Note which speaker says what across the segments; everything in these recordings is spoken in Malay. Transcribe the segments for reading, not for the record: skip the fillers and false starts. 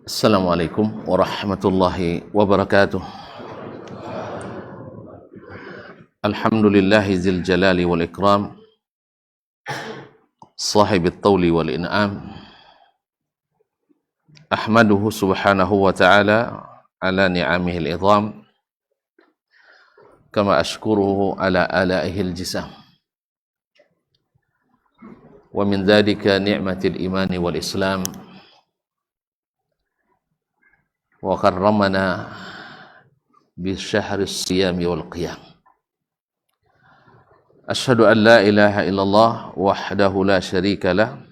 Speaker 1: Assalamualaikum warahmatullahi wabarakatuh. Alhamdulillahi zil jalali wal ikram, sahibit tawli wal in'am. Ahmaduhu subhanahu wa ta'ala ala ni'amihi al-idham, kama ashkuruhu ala alaihi al-jisam. Wa min dhalika ni'matil imani wal islam, wa karramana bi syahris siyami wal qiyam. Ashhadu an la ilaha illallah wahdahu la syarika lah,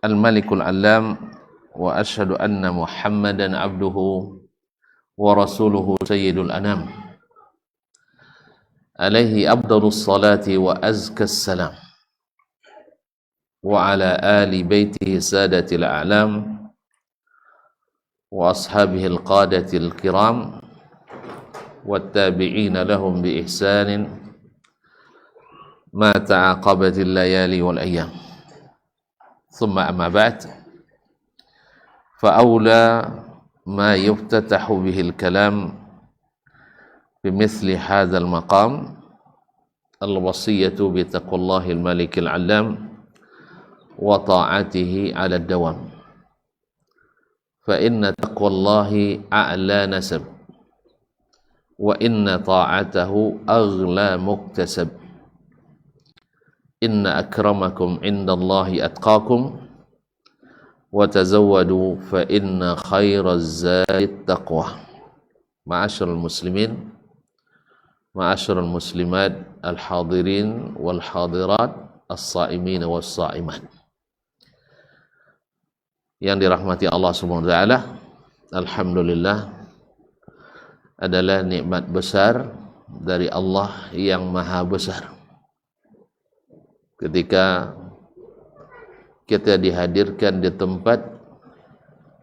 Speaker 1: al-malikul alam, wa ashhadu anna muhammadan abduhu wa rasuluhu sayyidul anam, alaihi afdalus salati wa azkas salam, wa ala ali baitihi sadatil a'lam, wa ashabihi al-qadatil kiram, wa tabi'ina lahum bi ihsanin ma ta'aqabatil layali wal ayyam. Thumma amma ba'd, fa awla ma yuftatahu bihi al-kalam bimithli hadha al-maqam al-wasiyatu bi taqwallahi al-malikil alam wa ta'atihi ala ad-dawam. Fa inna taqwallahi a'la nasab, wa inna ta'atahu aghla muktasab. Inna akramakum indallahi atqakum, wa tazawwadu fa inna khairaz zadi taqwa. Ma'asyiral muslimin, ma'asyiral muslimat, al-hadirin wal hadirat, as-sa'imin was sa'imat, yang dirahmati Allah Subhanahu wa taala. Alhamdulillah, adalah nikmat besar dari Allah yang maha besar ketika kita dihadirkan di tempat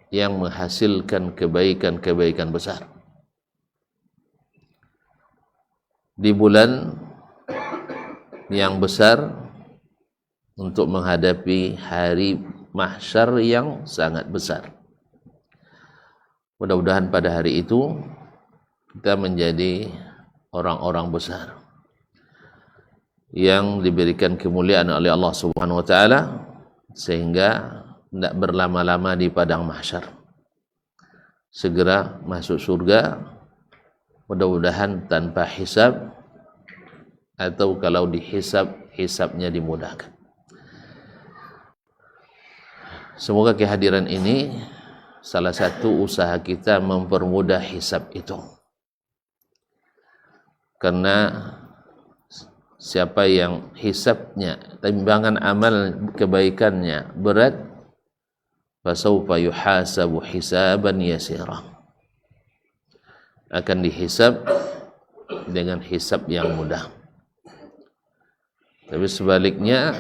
Speaker 1: yang menghasilkan kebaikan-kebaikan besar. Di bulan yang besar untuk menghadapi hari mahsyar yang sangat besar. Mudah-mudahan pada hari itu kita menjadi orang-orang besar yang diberikan kemuliaan oleh Allah Subhanahu wa taala, sehingga tidak berlama-lama di padang mahsyar, segera masuk surga, mudah-mudahan tanpa hisab, atau kalau dihisab, hisabnya dimudahkan. Semoga kehadiran ini salah satu usaha kita mempermudah hisab itu. Karena siapa yang hisabnya, timbangan amal kebaikannya berat, fasawfa yuhasabu hisaban yasira, akan dihisab dengan hisab yang mudah. Tapi sebaliknya,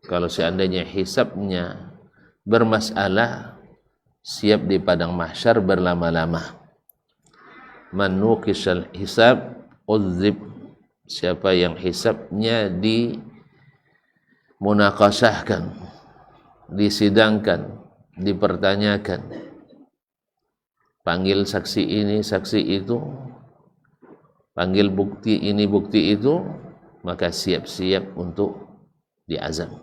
Speaker 1: kalau seandainya hisabnya bermasalah, siap di padang mahsyar berlama-lama. Man nuqishal hisab uzib, siapa yang hisabnya dimunaqashahkan, disidangkan, dipertanyakan, panggil saksi ini, saksi itu, panggil bukti ini, bukti itu, maka siap-siap untuk diazab.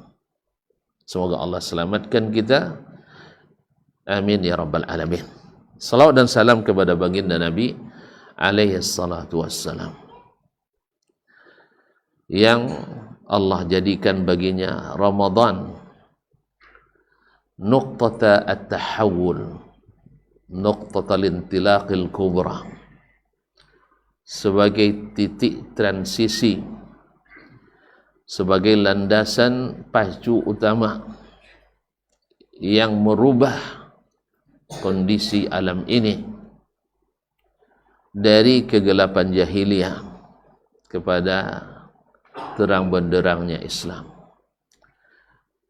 Speaker 1: Semoga Allah selamatkan kita. Amin ya rabbal alamin. Salawat dan salam kepada baginda Nabi alaihi salatu wassalam, yang Allah jadikan baginya Ramadan nuqtata at-tahawul, nuqtata al-intilaqil kubra, sebagai titik transisi, sebagai landasan pacu utama yang merubah kondisi alam ini dari kegelapan jahiliyah kepada terang benderangnya Islam,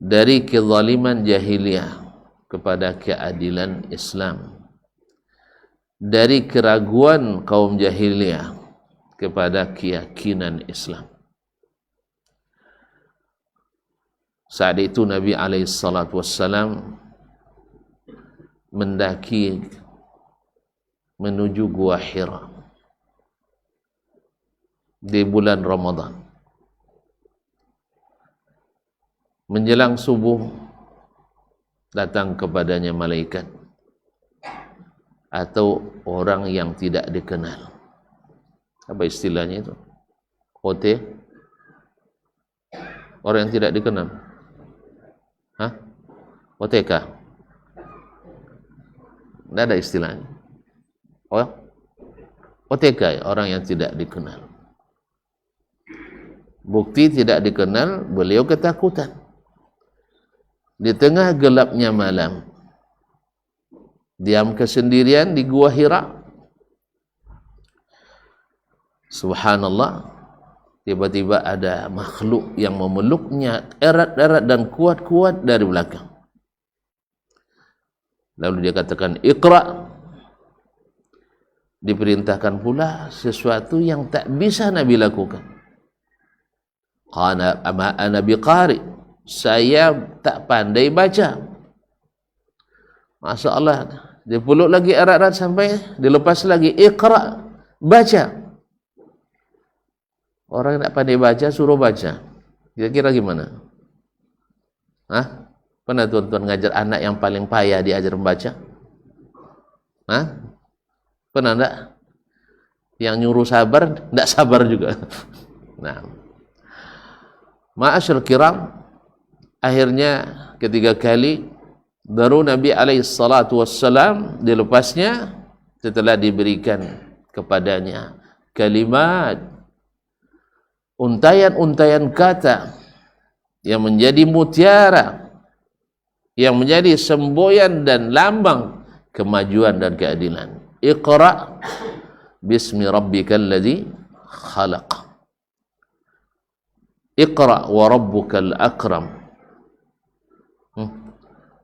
Speaker 1: dari kezaliman jahiliyah kepada keadilan Islam, dari keraguan kaum jahiliyah kepada keyakinan Islam. Saat itu Nabi SAW mendaki menuju Gua Hira di bulan Ramadan. Menjelang subuh datang kepadanya malaikat atau orang yang tidak dikenal. Apa istilahnya itu? OT? Orang yang tidak dikenal. Hah? OTK? Tidak ada istilahnya. Oh, OTK, orang yang tidak dikenal. Bukti tidak dikenal, beliau ketakutan. Di tengah gelapnya malam, diam kesendirian di Gua Hira. Subhanallah, tiba-tiba ada makhluk yang memeluknya erat-erat dan kuat-kuat dari belakang. Lalu dia katakan, Iqra. Diperintahkan pula sesuatu yang tak bisa Nabi lakukan. Qala ama ana biqari. Saya tak pandai baca. Masya Allah, dipeluk lagi erat-erat sampai dilepas lagi, Iqra, baca. Orang yang tak pandai baca suruh baca, kira-kira gimana? Hah? Pernah tuan-tuan ngajar anak yang paling payah diajar membaca? Hah? Pernah enggak? Yang nyuruh sabar, enggak sabar juga. Nah, ma'asyil kiram, akhirnya ketiga kali baru Nabi SAW dilepasnya setelah diberikan kepadanya kalimat, untayan-untayan kata yang menjadi mutiara, yang menjadi semboyan dan lambang kemajuan dan keadilan. Iqra bismi rabbikal ladzi khalaq. Iqra wa rabbukal akram.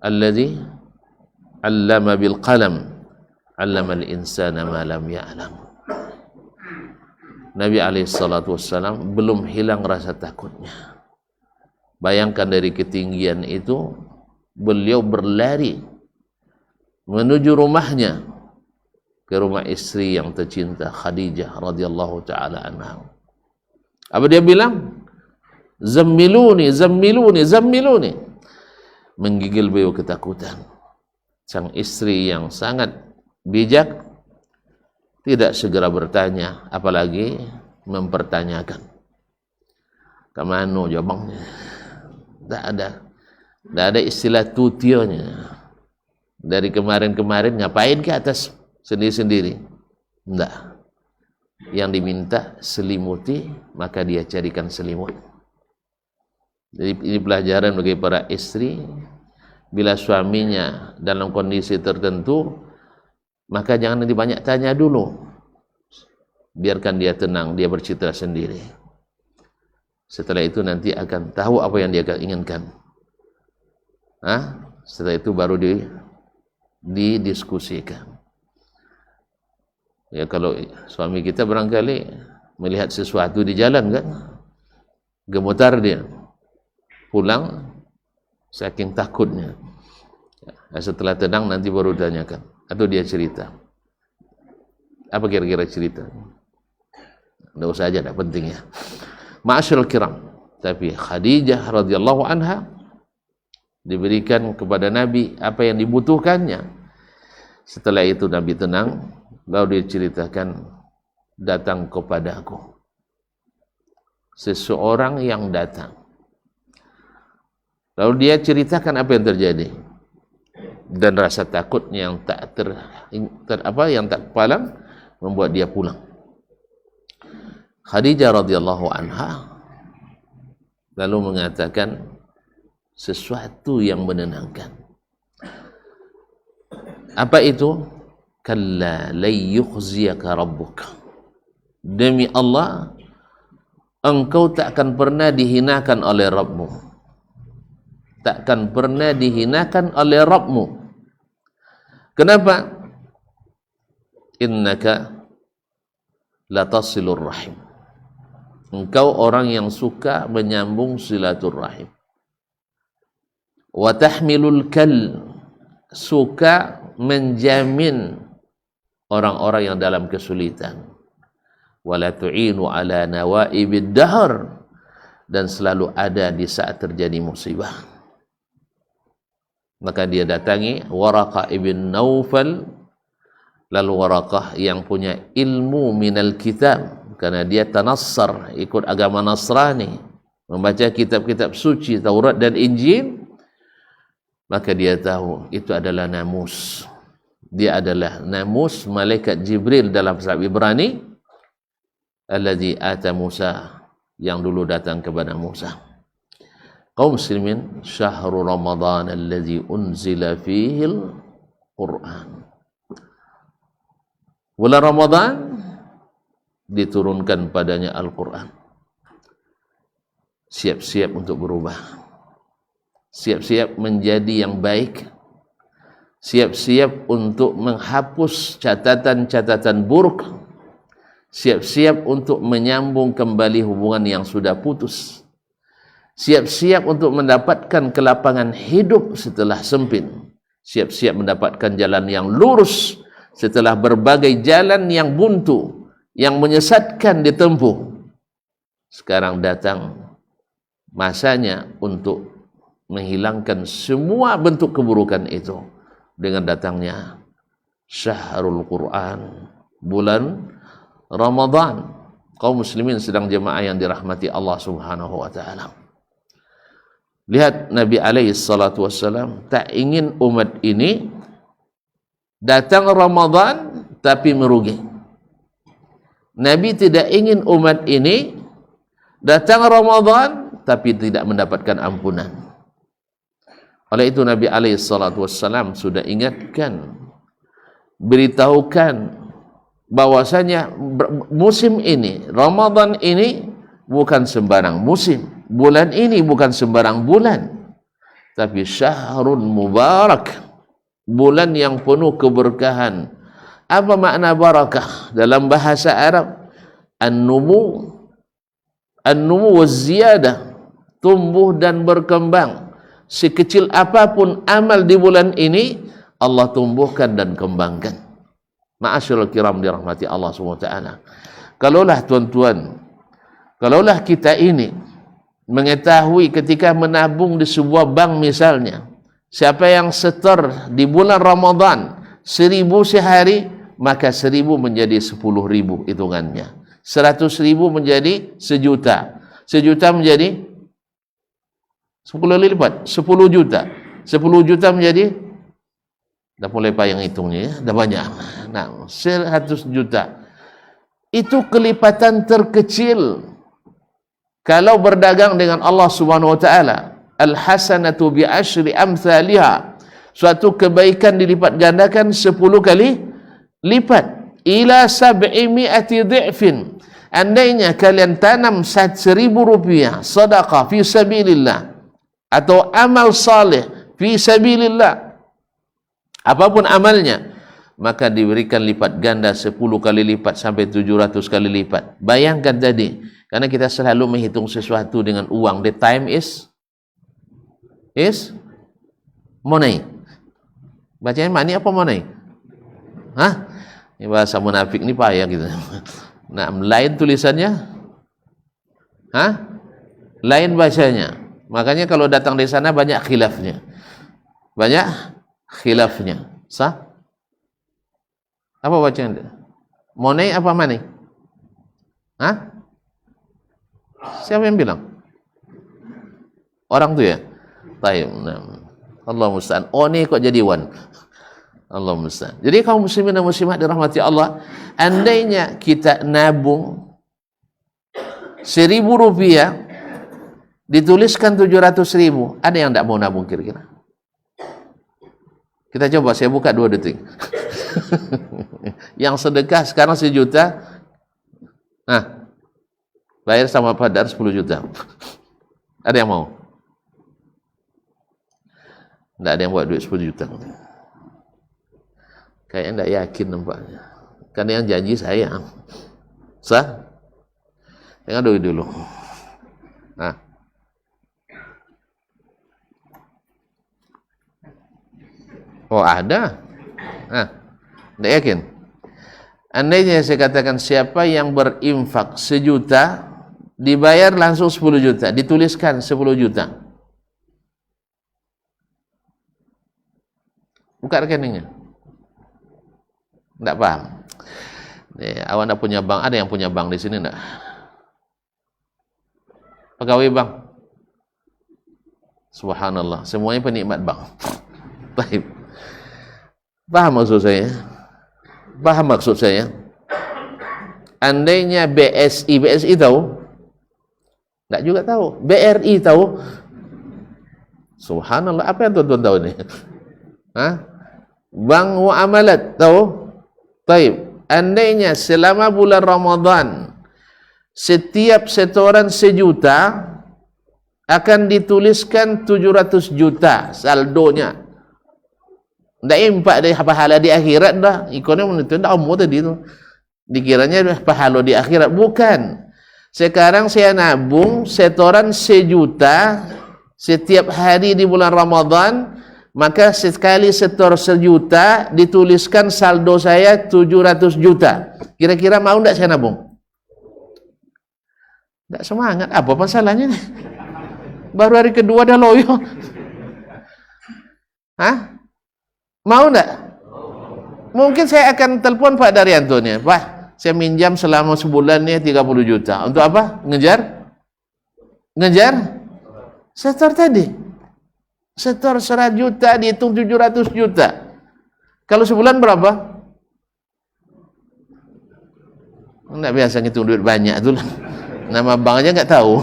Speaker 1: Alladzi 'allama bil qalam 'allama al insana ma lam ya'lam. Nabi SAW belum hilang rasa takutnya. Bayangkan dari ketinggian itu beliau berlari menuju rumahnya, ke rumah istri yang tercinta Khadijah radhiyallahu taala anha. Apa dia bilang? Zammiluni, zammiluni, zammiluni. Menggigil beliau ketakutan. Sang istri yang sangat bijak tidak segera bertanya, apalagi mempertanyakan. Kemana jawabnya? Tak ada istilah tutionya. Dari kemarin-kemarin ngapain ke atas sendiri-sendiri? Tidak. Yang diminta selimuti, maka dia carikan selimut. Jadi ini pelajaran bagi para istri. Bila suaminya dalam kondisi tertentu, maka jangan nanti banyak tanya dulu. Biarkan dia tenang, dia bercerita sendiri. Setelah itu nanti akan tahu apa yang dia inginkan. Setelah itu baru didiskusikan. Ya, kalau suami kita barangkali melihat sesuatu di jalan kan, gemetar dia, pulang saking takutnya. Ya, setelah tenang nanti baru tanyakan, atau dia cerita. Apa kira-kira cerita? Tidak usah aja, tidak penting ya. Ma'asyarul kiram. Tapi Khadijah radhiyallahu anha diberikan kepada Nabi apa yang dibutuhkannya. Setelah itu Nabi tenang, lalu diceritakan, datang kepadaku seseorang yang datang. Lalu dia ceritakan apa yang terjadi, dan rasa takutnya yang tak yang tak kepalang membuat dia pulang. Khadijah radhiyallahu anha lalu mengatakan sesuatu yang menenangkan. Apa itu? Kalla lay yukhziyaka rabbuk. Demi Allah, engkau takkan pernah dihinakan oleh Rabbmu. Takkan pernah dihinakan oleh Rabbmu. Kenapa? Innaka latasilur rahim. Engkau orang yang suka menyambung silaturrahim. wa tahmilul kal, suka menjamin orang-orang yang dalam kesulitan, wala tu'inu ala nawaibid dahr, dan selalu ada di saat terjadi musibah. Maka dia datangi Waraqah ibn Naufal, lalu Waraqah yang punya ilmu minal kitab, karena dia tanassar, ikut agama Nasrani, membaca kitab-kitab suci Taurat dan Injil, maka dia tahu itu adalah namus. Dia adalah namus malaikat Jibril dalam bahasa Ibrani, alladzi ata Musa, yang dulu datang kepada Musa. Kaum muslimin, syahrul Ramadan alladzi unzila fihi al-Qur'an. Bulan Ramadan diturunkan padanya Al-Quran. Siap-siap untuk berubah, siap-siap menjadi yang baik, siap-siap untuk menghapus catatan-catatan buruk, siap-siap untuk menyambung kembali hubungan yang sudah putus, siap-siap untuk mendapatkan kelapangan hidup setelah sempit, siap-siap mendapatkan jalan yang lurus setelah berbagai jalan yang buntu, yang menyesatkan ditempuh. Sekarang datang masanya untuk menghilangkan semua bentuk keburukan itu dengan datangnya Syahrul Quran, bulan Ramadan. Kaum muslimin sedang jemaah yang dirahmati Allah Subhanahu wa taala. Lihat Nabi alaihi salatu wassalam tak ingin umat ini datang Ramadan tapi merugi. Nabi tidak ingin umat ini datang Ramadan tapi tidak mendapatkan ampunan. Oleh itu Nabi alaihi salatu wassalam sudah ingatkan, beritahukan bahwasanya musim ini, Ramadan ini bukan sembarang musim, bulan ini bukan sembarang bulan, tapi syahrun mubarak, bulan yang penuh keberkahan. Apa makna barakah dalam bahasa Arab? An-numu waz-ziyadah, tumbuh dan berkembang. Sekecil apapun amal di bulan ini, Allah tumbuhkan dan kembangkan. Ma'asyiral kiram dirahmati Allah SWT. Kalaulah tuan-tuan, kalaulah kita ini mengetahui ketika menabung di sebuah bank misalnya, siapa yang setor di bulan Ramadan 1.000 sehari, maka 1.000 menjadi 10.000 hitungannya, 100.000 menjadi 1.000.000, 1.000.000 menjadi 10 kali lipat, 10 juta, 10 juta menjadi, dah mulai payang hitungnya ya, dah banyak. Nah, 100 juta itu kelipatan terkecil. Kalau berdagang dengan Allah Subhanahu wa taala, al-hasanatu bi asyri amsalha, suatu kebaikan dilipat gandakan 10 kali lipat, ila 700 dhi'fin. Andainya kalian tanam 1.000 rupiah sedekah fi sabilillah atau amal saleh fi sabilillah, apapun amalnya, maka diberikan lipat ganda 10 kali lipat sampai 700 kali lipat. Bayangkan tadi, karena kita selalu menghitung sesuatu dengan uang. The time is money. Bacanya money apa money? Hah? Ini bahasa munafik ini payah gitu. Nah, lain tulisannya? Hah? Lain bacanya. Makanya kalau datang di sana banyak khilafnya. Banyak khilafnya. Sah? Apa bacaan? Money apa money? Hah? Siapa yang bilang? Orang tu ya? Baik. Allah musta'an. Oh ni kok jadi wan. Allah musta'an. Jadi kaum muslimin dan muslimat dirahmati Allah, andainya kita nabung 1.000 rupiah dituliskan 700.000, ada yang tak mau nabung kira-kira? Kita coba, saya buka 2 detik. Yang sedekah sekarang 1 juta, nah, bayar sama padar 10 juta. Ada yang mau? Tak ada yang buat duit 10 juta. Kayaknya tak yakin nampaknya. Kan yang janji saya. Sah? Jangan dulu. Nah. Oh ada. Tidak yakin. Andainya saya katakan siapa yang berinfak 1 juta, dibayar langsung 10 juta, dituliskan 10 juta. Buka rekeningnya. Tidak paham. Awak nak punya bank, ada yang punya bank di sini enggak? Pegawai bank. Subhanallah, semuanya penikmat bank. Baik. Paham maksud saya? Paham maksud saya? Andainya BSI tahu? Enggak juga tahu. BRI tahu? Subhanallah, apa yang tuan-tuan tahu ini? Bank Muamalat tahu? Baik. Andainya selama bulan Ramadan setiap setoran 1 juta akan dituliskan 700 juta saldonya. Tidak impak dari pahala di akhirat dah. Ekonomi itu dah umur tadi tu. Dikiranya pahala di akhirat. Bukan. Sekarang saya nabung setoran 1 juta setiap hari di bulan Ramadan, maka sekali setor 1 juta dituliskan saldo saya 700 juta. Kira-kira mau tidak saya nabung? Tidak semangat. Apa masalahnya? Baru hari kedua dah loyo. Mau enggak? Mungkin saya akan telepon Pak Daryanto nih. Pak, saya minjam selama sebulan nih 30 juta. Untuk apa? Ngejar setor tadi. Setor 100 juta dihitung 700 juta. Kalau sebulan berapa? Enggak biasa ngitung duit banyak tu lah. Nama bank aja enggak tahu.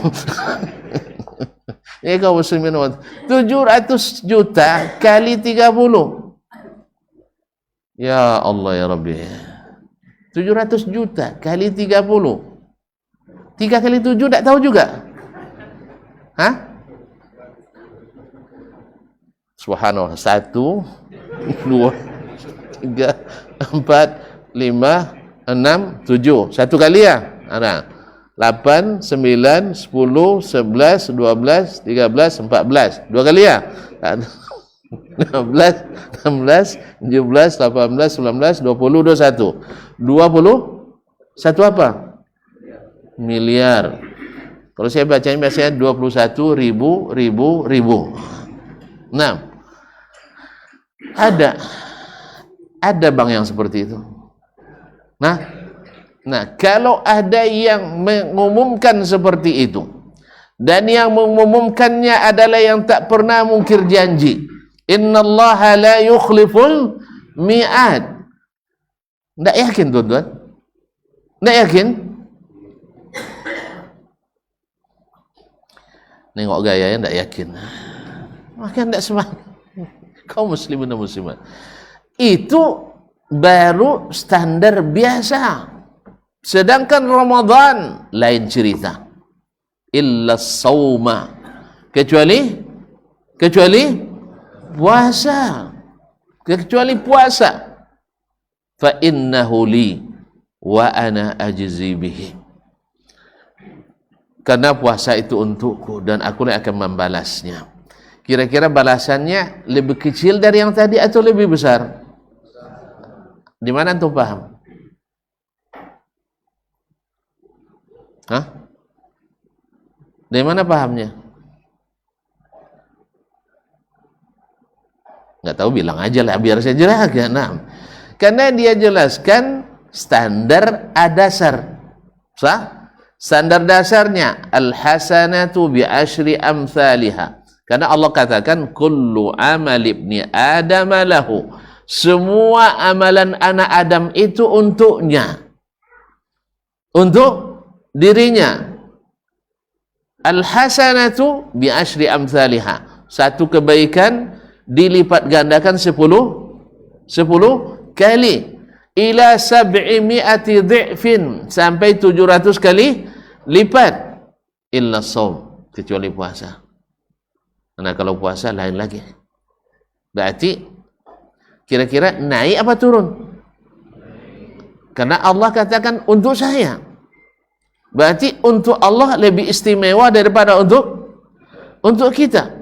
Speaker 1: Ya kaum muslimin, 700 juta kali 30. Ya Allah ya Rabbi. 700 juta kali 30. 3 kali 7 tak tahu juga. Subhanallah. 1 2 3 4 5 6 7. 1 kali ya. Ada 8 9 10 11 12 13 14. 2 kali ya. 15, 16, 17, 18, 19, 20, 21. 21 apa? Miliar. Kalau saya bacanya biasanya 21 ribu. Nah, ada bank yang seperti itu. Nah, kalau ada yang mengumumkan seperti itu, dan yang mengumumkannya adalah yang tak pernah mungkir janji, innallaha la yukhliful mi'ad. Tidak yakin tuan-tuan? Tidak yakin? Nengok gayanya tidak yakin. Maka tidak semangat. Kaum muslimin dan muslimat, itu baru standar biasa. Sedangkan Ramadan lain cerita. Illa sauma, kecuali puasa. Fa innahu li wa ana ajzi bihi. Karena puasa itu untukku dan aku yang akan membalasnya. Kira-kira balasannya lebih kecil dari yang tadi atau lebih besar? Di mana antum paham? Dari mana pahamnya? Nggak tahu, bilang aja lah biar saya jelaskan. Nah, karena dia jelaskan standar adasar. Sah? Standar dasarnya al-hasanatu bi asyri amsalihha. Karena Allah katakan kullu amal ibni adam lahu. Semua amalan anak Adam itu untuknya. Untuk dirinya. Al-hasanatu bi asyri amsalihha. Satu kebaikan dilipat gandakan 10 kali ila 700 dhi'fin, sampai 700 kali lipat, illa shaum, kecuali puasa. Nah, kalau puasa lain lagi. Berarti kira-kira naik apa turun? Karena Allah katakan untuk saya. Berarti untuk Allah lebih istimewa daripada untuk kita.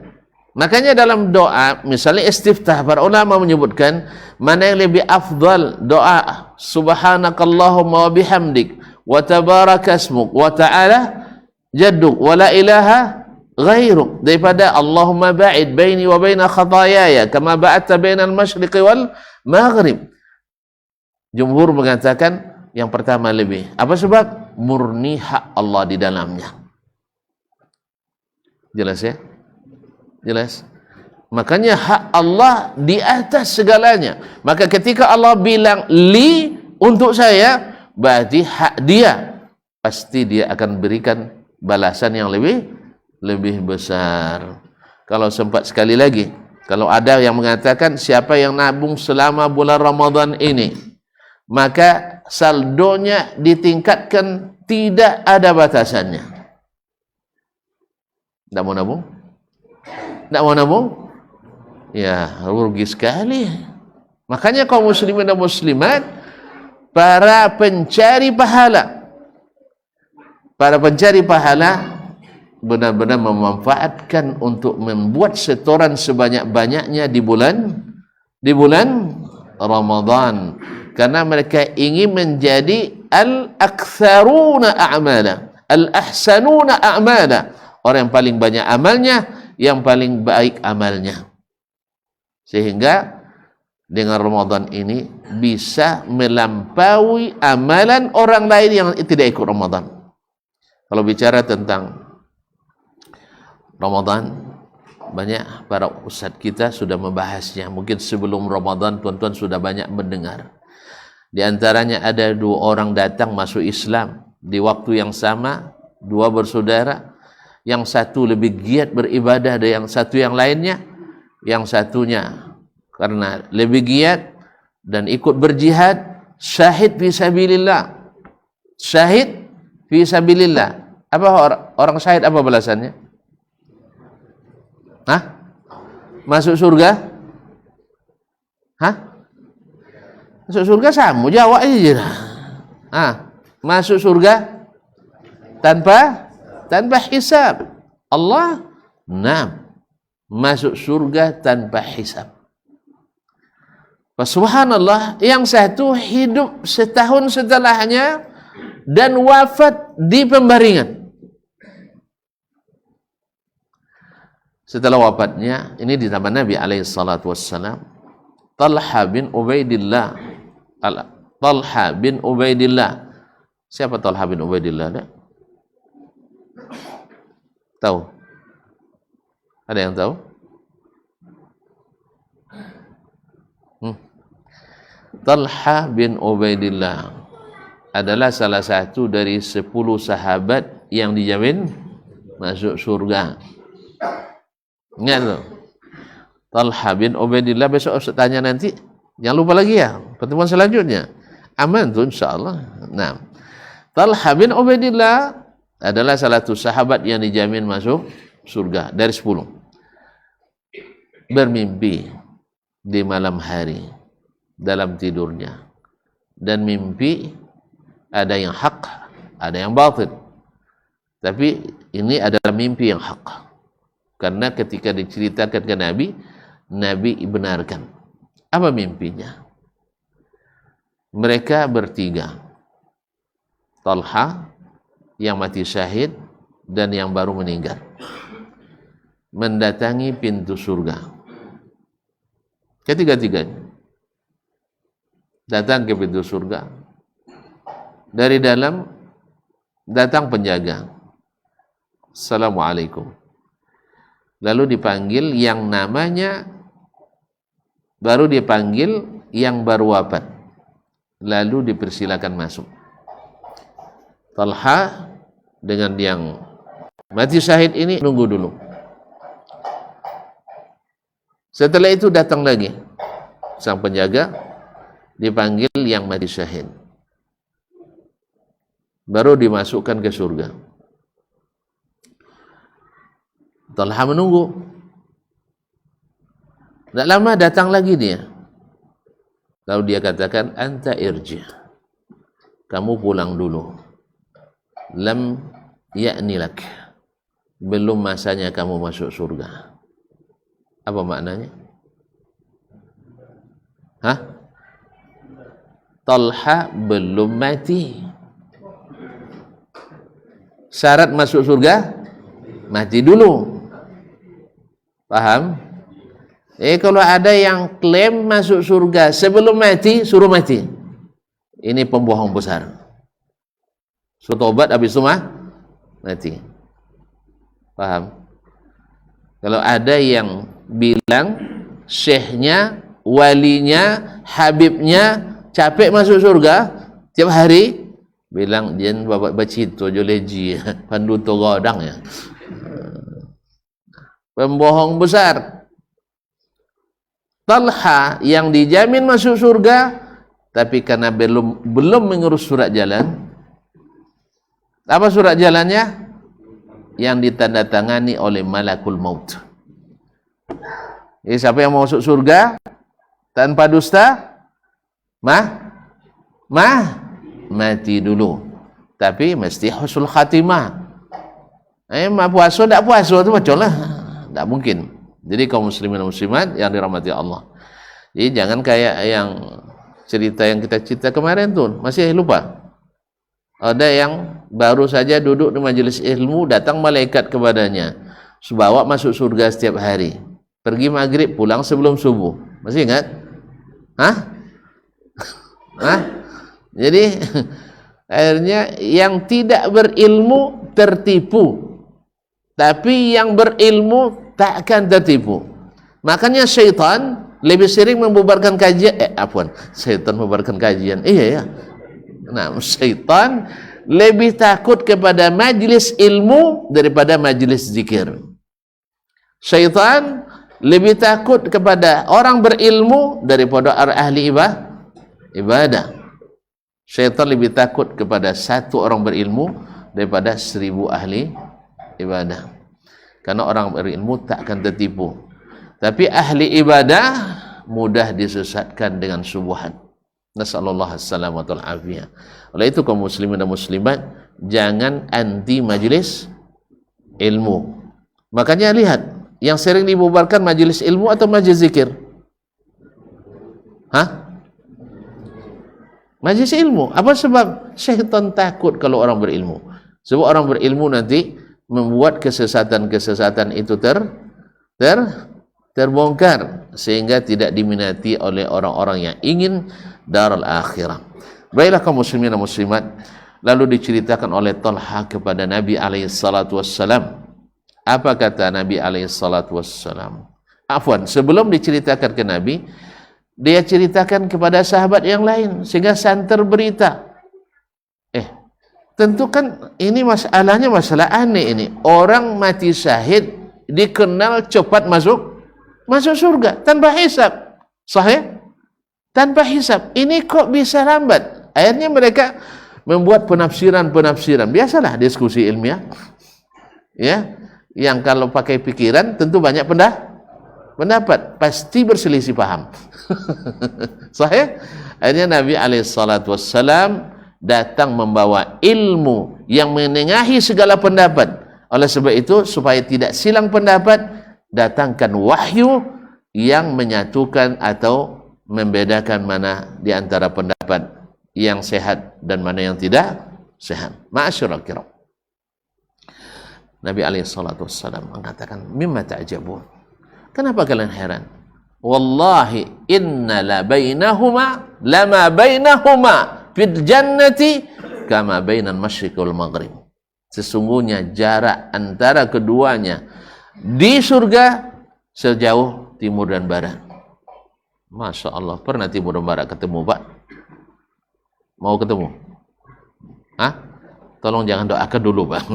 Speaker 1: Makanya dalam doa, misalnya istiftah, para ulama menyebutkan mana yang lebih afdal doa subhanakallahumma wa bihamdik wa tabarakasmuk wa ta'ala jadduk wa la ilaha ghairuk, daripada Allahumma ba'id baini wa baina khatayaya kama ba'adta bainal masyriqi wal maghrib. Jumhur mengatakan yang pertama lebih. Apa sebab? Murni hak Allah di dalamnya. Jelas ya? Jelas. Makanya hak Allah di atas segalanya. Maka ketika Allah bilang li untuk saya, berarti hak dia, pasti dia akan berikan balasan yang lebih besar. Kalau sempat sekali lagi, kalau ada yang mengatakan siapa yang nabung selama bulan Ramadan ini, maka saldonya ditingkatkan, tidak ada batasannya. Tidak mau nabung? Tidak mau nabung? Ya, rugi sekali. Makanya kaum muslimin dan muslimat, para pencari pahala, benar-benar memanfaatkan untuk membuat setoran sebanyak-banyaknya di bulan Ramadan, karena mereka ingin menjadi al-aktsaruna a'mala, al-ahsanuna a'mala, orang yang paling banyak amalnya, yang paling baik amalnya, sehingga dengan Ramadan ini bisa melampaui amalan orang lain yang tidak ikut Ramadan. Kalau bicara tentang Ramadan, banyak para ustaz kita sudah membahasnya. Mungkin sebelum Ramadan tuan-tuan sudah banyak mendengar. Di antaranya ada 2 orang datang masuk Islam di waktu yang sama, 2 bersaudara. Yang satu lebih giat beribadah dari yang satu yang lainnya. Yang satunya karena lebih giat dan ikut berjihad, syahid fi sabilillah. Syahid fi sabilillah. Apa orang syahid, apa balasannya? Hah? Masuk surga? Hah? Masuk surga sama, jawab aja. Masuk surga tanpa hisab. Allah, masuk surga tanpa hisab. Subhanallah, yang satu hidup setahun setelahnya dan wafat di pembaringan. Setelah wafatnya, ini di zaman Nabi alaihissalatu wassalam, Talha bin Ubaidillah. Siapa Talha bin Ubaidillah? Tahu? Ada yang tahu? Talha bin Ubaidillah adalah salah satu dari 10 sahabat yang dijamin masuk surga. Ingat tu? Talha bin Ubaidillah, besok Ustaz tanya nanti. Jangan lupa lagi ya, pertemuan selanjutnya. Aman tu insyaAllah. Nah, Talha bin Ubaidillah adalah salah satu sahabat yang dijamin masuk surga dari 10. Bermimpi di malam hari dalam tidurnya, dan mimpi ada yang hak, ada yang batil, tapi ini adalah mimpi yang hak, karena ketika diceritakan ke Nabi benarkan. Apa mimpinya? Mereka bertiga, Talha yang mati syahid dan yang baru meninggal, mendatangi pintu surga. Ketiga-tiganya datang ke pintu surga. Dari dalam datang penjaga. Assalamualaikum. Lalu dipanggil yang namanya, baru dipanggil yang baru wafat. Lalu dipersilakan masuk. Talha dengan yang mati syahid ini nunggu dulu. Setelah itu datang lagi sang penjaga, dipanggil yang mati syahid, baru dimasukkan ke surga. Talha menunggu. Tak lama datang lagi dia. Lalu dia katakan, anta irji, kamu pulang dulu. Lam ya'ni lak, belum masanya kamu masuk surga. Apa maknanya? Hah? Talha belum mati. Syarat masuk surga mati dulu. Paham? Kalau ada yang klaim masuk surga sebelum mati, suruh mati. Ini pembohong besar. Suruh tobat habis itu mati. Paham? Kalau ada yang bilang syekhnya, walinya, habibnya capek masuk surga tiap hari, bilang dia bapak bacito joleji pandu togodang ya. Pembohong besar. Talha yang dijamin masuk surga, tapi karena belum mengurus surat jalan. Apa surat jalannya? Yang ditandatangani oleh malakul maut. Jadi siapa yang mau masuk surga tanpa dusta, mati dulu. Tapi mesti husnul khatimah. Puasa tak puasa itu macam lah, tak mungkin. Jadi kaum muslimin dan muslimat yang dirahmati Allah. Jadi jangan kayak yang cerita yang kita cerita kemarin tuh, masih lupa. Ada yang baru saja duduk di majelis ilmu, datang malaikat kepadanya, bawa masuk surga setiap hari. Pergi maghrib, pulang sebelum subuh. Masih ingat? Jadi akhirnya yang tidak berilmu tertipu, tapi yang berilmu tak akan tertipu. Makanya syaitan lebih sering membubarkan kajian. Syaitan membubarkan kajian. Iya ya. Nah, syaitan lebih takut kepada majlis ilmu daripada majlis zikir. Syaitan lebih takut kepada orang berilmu daripada ahli ibadah. Syaitan lebih takut kepada satu orang berilmu daripada 1000 ahli ibadah. Karena orang berilmu tak akan tertipu. Tapi ahli ibadah mudah disesatkan dengan syubhat. Nasallallahu alaihi afiyah. Oleh itu kaum muslimin dan muslimat, jangan anti majelis ilmu. Makanya lihat, yang sering dibubarkan majelis ilmu atau majelis zikir? Majelis ilmu. Apa sebab? Syaitan takut kalau orang berilmu. Sebab orang berilmu nanti membuat kesesatan-kesesatan itu terbongkar sehingga tidak diminati oleh orang-orang yang ingin darul akhirah. Baiklah kaum muslimin dan muslimat, lalu diceritakan oleh Talha kepada Nabi alaihi salatu wassalam. Apa kata Nabi alaihi salatu wassalam? Sebelum diceritakan ke Nabi, dia ceritakan kepada sahabat yang lain sehingga santer berita. Tentu kan ini masalahnya masalah aneh ini. Orang mati syahid dikenal cepat masuk surga tanpa hisab. Sahih? Tanpa hisab. Ini kok bisa lambat? Akhirnya mereka membuat penafsiran. Biasalah diskusi ilmiah. Ya, yang kalau pakai pikiran tentu banyak pendapat, pasti berselisih paham. Sahih? Akhirnya Nabi alaihissalam datang membawa ilmu yang menengahi segala pendapat. Oleh sebab itu, supaya tidak silang pendapat, datangkan wahyu yang menyatukan atau membedakan mana di antara pendapat yang sehat dan mana yang tidak sehat. Ma'asyiral kiram, Nabi alaihissalam mengatakan, mimma ta'jabun, kenapa kalian heran? Wallahi inna lama bainahuma fil jannati kama bainal masyriq wal maghrib. Sesungguhnya jarak antara keduanya di surga sejauh timur dan barat. Masya Allah, pernah timur dan barat ketemu, Pak? Mau ketemu? Tolong jangan doakan dulu, Pak.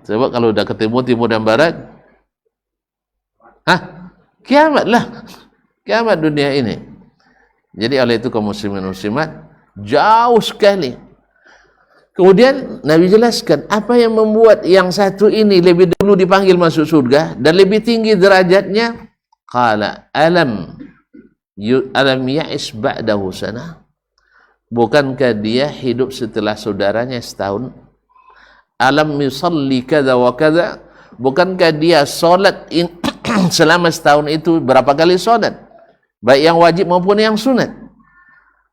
Speaker 1: Sebab kalau udah ketemu timur dan barat, kiamat lah. Kiamat dunia ini. Jadi oleh itu kaum muslimin muslimat, jauh sekali. Kemudian Nabi jelaskan apa yang membuat yang satu ini lebih dulu dipanggil masuk surga dan lebih tinggi derajatnya. Qala alam ya'is ba'dahu sana. Bukankah dia hidup setelah saudaranya setahun? Alam yusalli kada wa kada. Bukankah dia salat selama setahun itu berapa kali solat, baik yang wajib maupun yang sunat.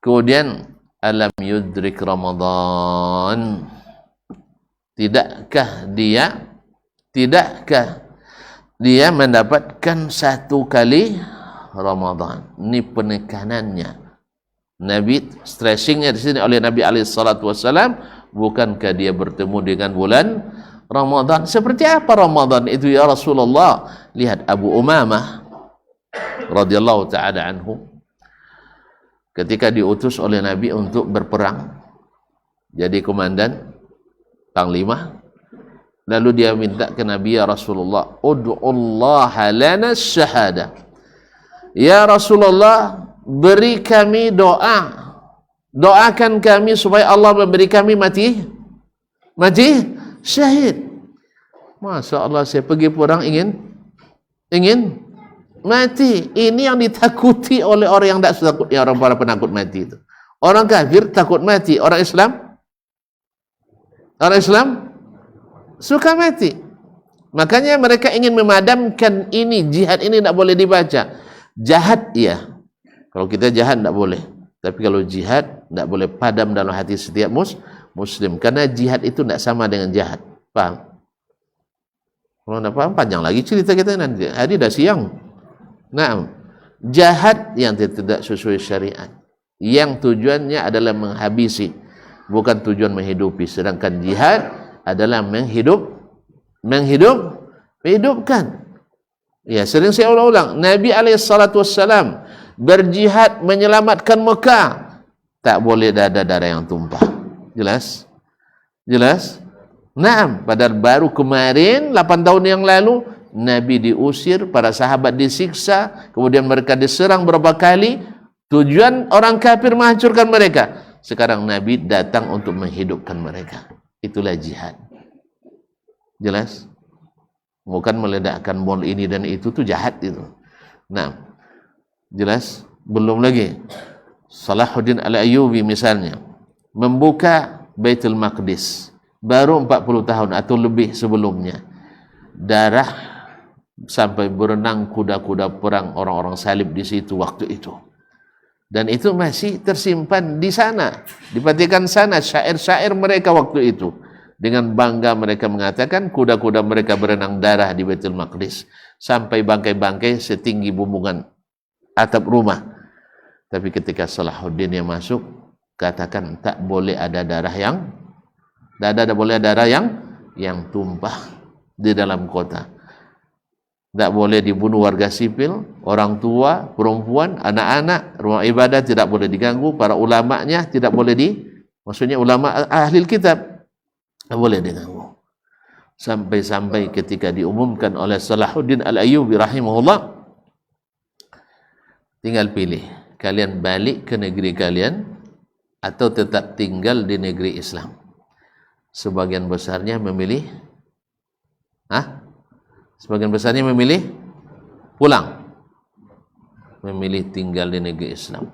Speaker 1: Kemudian alam yudrik Ramadan, tidakkah dia mendapatkan satu kali Ramadan? Ini penekanannya. Nabi stressingnya di sini oleh Nabi alaihi salatu wasallam, bukankah dia bertemu dengan bulan Ramadan? Seperti apa Ramadan itu ya Rasulullah? Lihat Abu Umamah radhiyallahu taala anhu ketika diutus oleh Nabi untuk berperang jadi komandan panglima, lalu dia minta ke Nabi, ya Rasulullah, ud'ullaha lana syahada, ya Rasulullah, beri kami doa, doakan kami supaya Allah memberi kami mati syahid. Masya Allah, saya pergi perang ingin mati. Ini yang ditakuti oleh orang yang tidak takut, ya orang para penakut mati itu. Orang kafir takut mati, orang Islam suka mati. Makanya mereka ingin memadamkan ini, jihad ini tidak boleh dibaca. Jahat ya, kalau kita jahat tidak boleh, tapi kalau jihad tidak boleh padam dalam hati setiap muslim, karena jihad itu tidak sama dengan jahat. Paham? Kalau tidak paham, panjang lagi cerita kita nanti. Hari dah siang. Nah, jahat yang tidak sesuai syariat, yang tujuannya adalah menghabisi, bukan tujuan menghidupi. Sedangkan jihad adalah menghidupkan. Ya, sering saya ulang-ulang, Nabi alaihissalam berjihad menyelamatkan Mekah, tak boleh ada darah yang tumpah. Jelas? Naam, padahal baru kemarin 8 tahun yang lalu Nabi diusir, para sahabat disiksa, kemudian mereka diserang berapa kali, tujuan orang kafir menghancurkan mereka. Sekarang Nabi datang untuk menghidupkan mereka. Itulah jihad. Jelas? Bukan meledakkan bom ini dan itu tuh jahat itu. Nah, jelas? Belum lagi Salahuddin Al-Ayyubi misalnya membuka Baitul Maqdis baru 40 tahun atau lebih sebelumnya. Darah sampai berenang kuda-kuda perang orang-orang salib di situ waktu itu. Dan itu masih tersimpan di sana, di Vatikan sana, syair-syair mereka waktu itu. Dengan bangga mereka mengatakan kuda-kuda mereka berenang darah di Baitul Maqdis, sampai bangkai-bangkai setinggi bumbungan atap rumah. Tapi ketika Salahuddin yang masuk, katakan tak boleh ada darah yang tumpah di dalam kota. Tak boleh dibunuh warga sipil, orang tua, perempuan, anak-anak, rumah ibadah tidak boleh diganggu, para ulamanya tidak boleh maksudnya ulama ahli kitab tak boleh diganggu. Sampai-sampai ketika diumumkan oleh Salahuddin Al-Ayyubi rahimahullah, tinggal pilih, kalian balik ke negeri kalian atau tetap tinggal di negeri Islam. Sebagian besarnya memilih pulang, memilih tinggal di negeri Islam.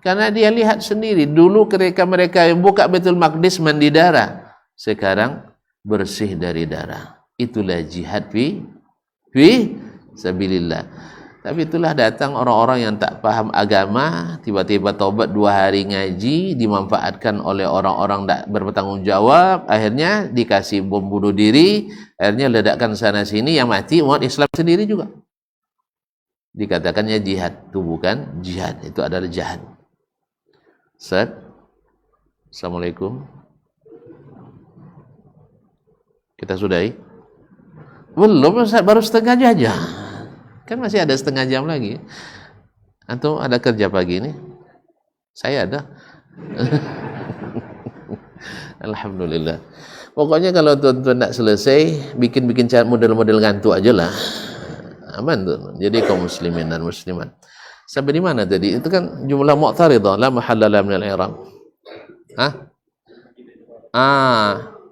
Speaker 1: Karena dia lihat sendiri, dulu mereka yang buka Baitul Maqdis mandi darah, sekarang bersih dari darah. Itulah jihad fi sabilillah. Tapi itulah datang orang-orang yang tak paham agama, tiba-tiba taubat 2 hari ngaji, dimanfaatkan oleh orang-orang tak bertanggung jawab, akhirnya dikasih bom bunuh diri, akhirnya ledakkan sana sini, yang mati umat Islam sendiri juga. Dikatakannya jihad, itu bukan jihad, itu adalah jahat. Ustaz, Assalamualaikum. Kita sudahi? Belum, Ustaz, baru setengah aja. Kan masih ada setengah jam lagi. Atau ada kerja pagi ini? Saya ada. Alhamdulillah. Pokoknya kalau tuan-tuan nak selesai, bikin model-model ngantuk aja lah. Aman tuh. Jadi kaum muslimin dan muslimat. Sampai di mana tadi? Itu kan jumlah mu'taridah, la mahalla minal i'rab.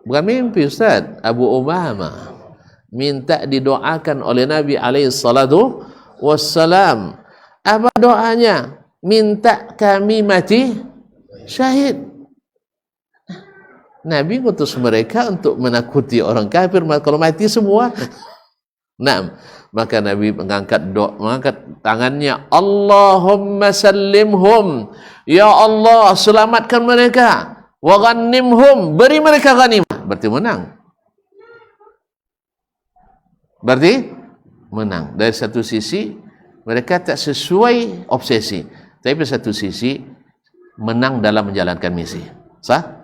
Speaker 1: Bukan mimpi, Ustaz. Abu Umamah minta didoakan oleh Nabi alaihi salatu wassalam. Apa doanya? Minta kami mati syahid. Nabi ngutus mereka untuk menakuti orang kafir, kalau mati semua Naam, maka Nabi mengangkat tangannya, Allahumma sallimhum, ya Allah selamatkan mereka, wa ghanimhum, beri mereka ghanimah, berarti menang. Berarti menang. Dari satu sisi mereka tak sesuai obsesi, tapi satu sisi menang dalam menjalankan misi. Sah?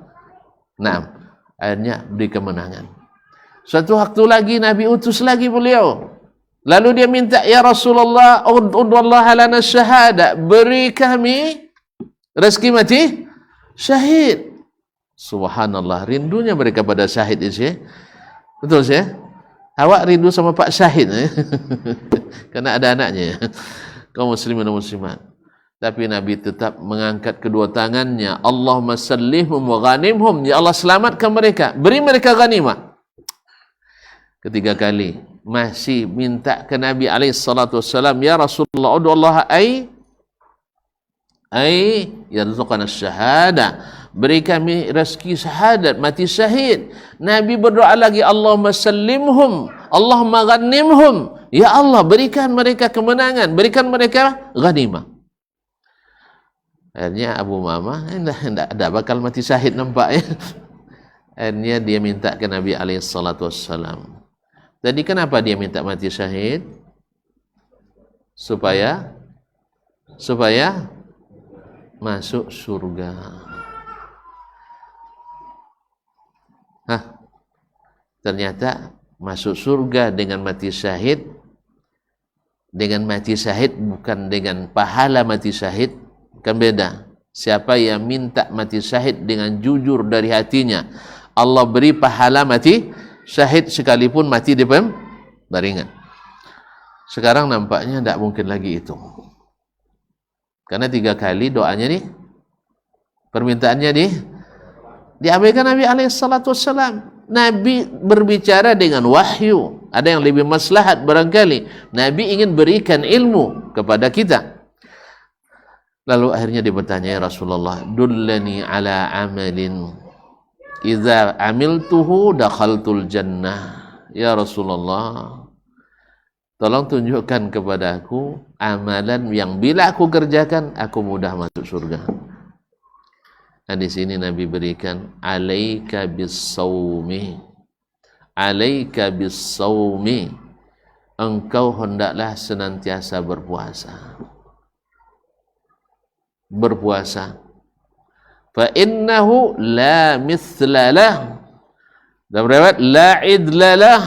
Speaker 1: Nah, akhirnya beri kemenangan. Suatu waktu lagi Nabi utus lagi beliau. Lalu dia minta, ya Rasulullah, udwallaha lana syahada, beri kami rezeki mati syahid. Subhanallah, rindunya mereka pada syahid itu. Betul sih? Awak rindu sama Pak Syahid karena ada anaknya, kaum muslimin dan muslimat. Tapi Nabi tetap mengangkat kedua tangannya, Allahumma sallihum wa ghanimhum, ya Allah selamatkan mereka, beri mereka ghanimah. Ketiga kali masih minta ke Nabi SAW, ya Rasulullah, ud'ullaha ay yarzuqana syahada, beri kami rezeki syahadat, mati syahid. Nabi berdoa lagi, Allahumma sallimhum, Allahumma ghanimhum, ya Allah berikan mereka kemenangan, berikan mereka ghanimah. Akhirnya Abu Mama tidak ada bakal mati syahid, nampak ya. Akhirnya dia minta ke Nabi SAW. Jadi kenapa dia minta mati syahid? Supaya masuk surga. Ternyata masuk surga dengan mati syahid, dengan mati syahid bukan dengan pahala mati syahid, kan beda. Siapa yang minta mati syahid dengan jujur dari hatinya, Allah beri pahala mati syahid sekalipun mati di baringan. Sekarang nampaknya tidak mungkin lagi itu, karena 3 kali doanya nih, permintaannya diabaikan Nabi SAW. Nabi berbicara dengan wahyu, ada yang lebih maslahat barangkali. Nabi ingin berikan ilmu kepada kita. Lalu akhirnya dia bertanya, ya Rasulullah, dullani ala amalin idza amiltuhu dakhaltul jannah. Ya Rasulullah, tolong tunjukkan kepadaku amalan yang bila aku kerjakan aku mudah masuk surga. Nah, di sini Nabi berikan, alaika bis-saumi, alaika bis-saumi, engkau hendaklah senantiasa berpuasa. Berpuasa. Fa innahu la mithlalah. Dalam riwayat la idlalah,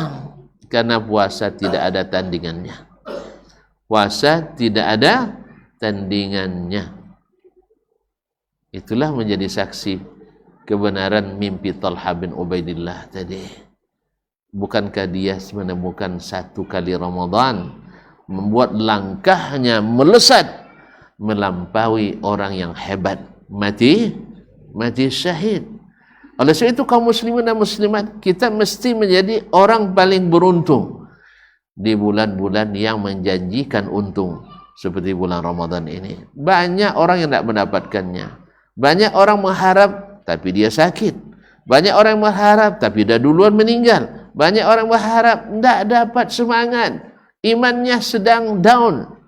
Speaker 1: karena puasa tidak ada tandingannya. Puasa tidak ada tandingannya. Itulah menjadi saksi kebenaran mimpi Talha bin Ubaidillah tadi. Bukankah dia menemukan 1 kali Ramadan membuat langkahnya melesat melampaui orang yang hebat, mati syahid. Oleh sebab itu kaum muslimin dan muslimat, kita mesti menjadi orang paling beruntung di bulan-bulan yang menjanjikan untung seperti bulan Ramadan ini. Banyak orang yang tidak mendapatkannya. Banyak orang mengharap tapi dia sakit. Banyak orang mengharap tapi dah duluan meninggal. Banyak orang berharap tidak dapat semangat, imannya sedang down.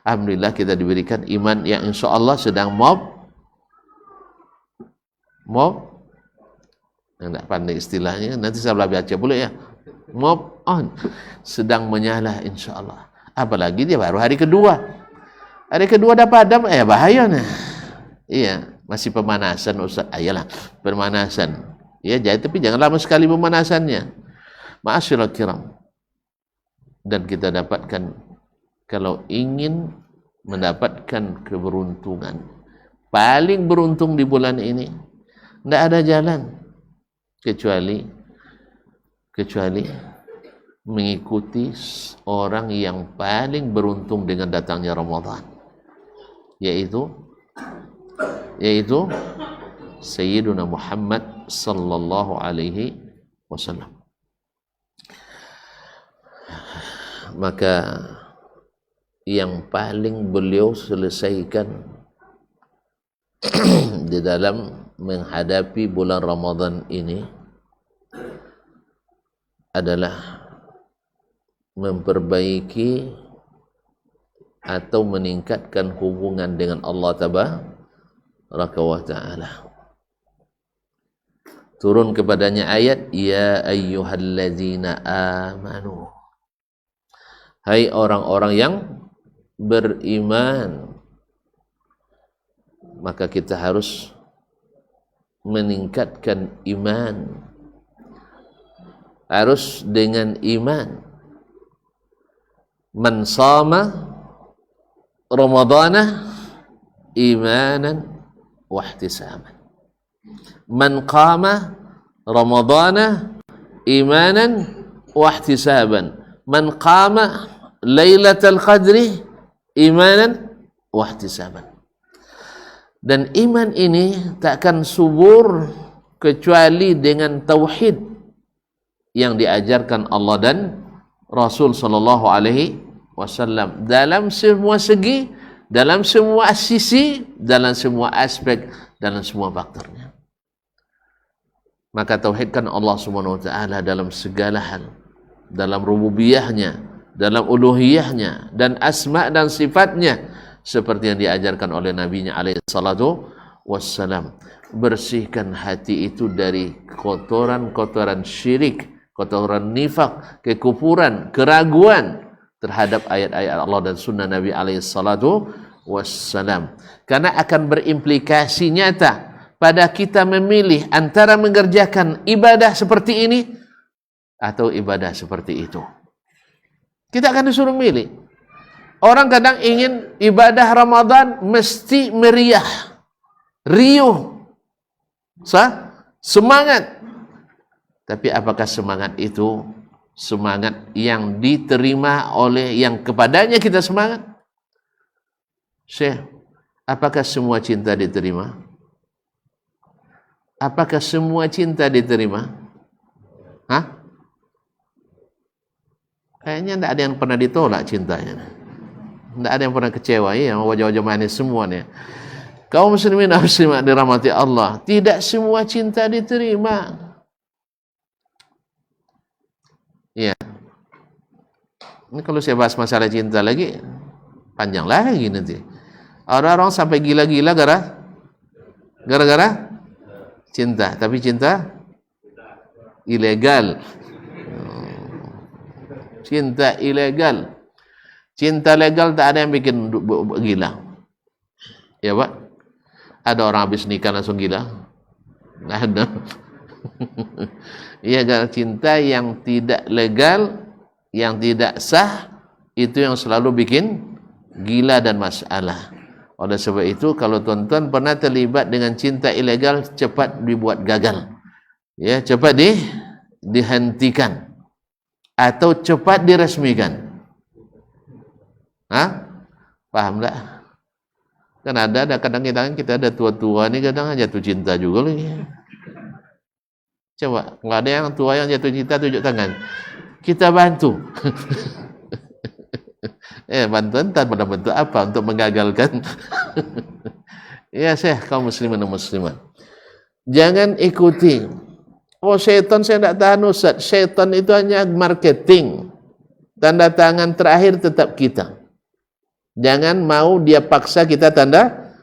Speaker 1: Alhamdulillah kita diberikan iman yang insya Allah sedang mob, yang tak pandai istilahnya, nanti saya baca boleh ya, mob on, sedang menyala insya Allah. Apalagi dia baru hari kedua dah padam, bahaya nah. Iya, masih pemanasan Ustaz. Ayolah, pemanasan. Ya, jadi tapi jangan lama sekali pemanasannya. Ma'asyiral kiram. Dan kita dapatkan, kalau ingin mendapatkan keberuntungan, paling beruntung di bulan ini, tidak ada jalan kecuali mengikuti orang yang paling beruntung dengan datangnya Ramadan, yaitu Sayyiduna Muhammad sallallahu alaihi wasallam. Maka yang paling beliau selesaikan di dalam menghadapi bulan Ramadan ini adalah memperbaiki atau meningkatkan hubungan dengan Allah Tabaraka wa Ta'ala. Turun kepadanya ayat, ya ayyuhallazina amanu, hai orang-orang yang beriman. Maka kita harus meningkatkan iman, harus dengan iman. Man sama Ramadana imanan wa ihtisaban, man qama Ramadana imanan wa ihtisaban, man qama Lailatul Qadri imanan wa ihtisaban. Dan iman ini takkan subur kecuali dengan tauhid yang diajarkan Allah dan Rasul sallallahu alaihi wasallam dalam semua segi, dalam semua sisi, dalam semua aspek, dalam semua faktornya. Maka tauhidkan Allah Subhanahu wa taala dalam segala hal, dalam rububiyahnya, dalam uluhiyahnya, dan asma dan sifatnya, seperti yang diajarkan oleh Nabi-Nya alaihi salatu wassalam. Bersihkan hati itu dari kotoran-kotoran syirik, kotoran nifak, kekufuran, keraguan terhadap ayat-ayat Allah dan sunnah Nabi alaihi salatu wassalam. Karena akan berimplikasi nyata pada kita memilih antara mengerjakan ibadah seperti ini atau ibadah seperti itu. Kita akan disuruh milih. Orang kadang ingin ibadah Ramadan mesti meriah, riuh, semangat. Tapi apakah semangat itu semangat yang diterima oleh yang kepadanya kita semangat? Syekh, apakah semua cinta diterima? Apakah semua cinta diterima? Hah? Kayaknya tidak ada yang pernah ditolak cintanya. Tidak ada yang pernah kecewa, ya, wajah-wajah manis semuanya. Kaum muslimin dan muslimat dirahmati Allah, tidak semua cinta diterima. Ya. Ini kalau saya bahas masalah cinta lagi, panjang lagi nanti. Orang-orang sampai gila-gila gara-gara cinta, tapi cinta ilegal. Cinta ilegal. Cinta legal tak ada yang bikin gila. Ya Pak? Ada orang habis nikah langsung gila? Tidak ada. Iya, cinta yang tidak legal, yang tidak sah, itu yang selalu bikin gila dan masalah. Oleh sebab itu, kalau tuan-tuan pernah terlibat dengan cinta ilegal, cepat dibuat gagal. Ya, cepat dihentikan. Atau cepat diresmikan. Hah? Paham tak? Kan ada kadang kita ada tua-tua ni kadang jatuh cinta juga lagi. Coba, kalau ada yang tua yang jatuh cinta, tunjuk tangan. Kita bantu. Bantuan tanpa bentuk apa untuk menggagalkan? Ya, Syekh, kaum muslimin dan muslimat, jangan ikuti. Oh, syaitan saya tidak tahan Ustaz. Syaitan itu hanya marketing. Tanda tangan terakhir tetap kita. Jangan mau dia paksa kita tanda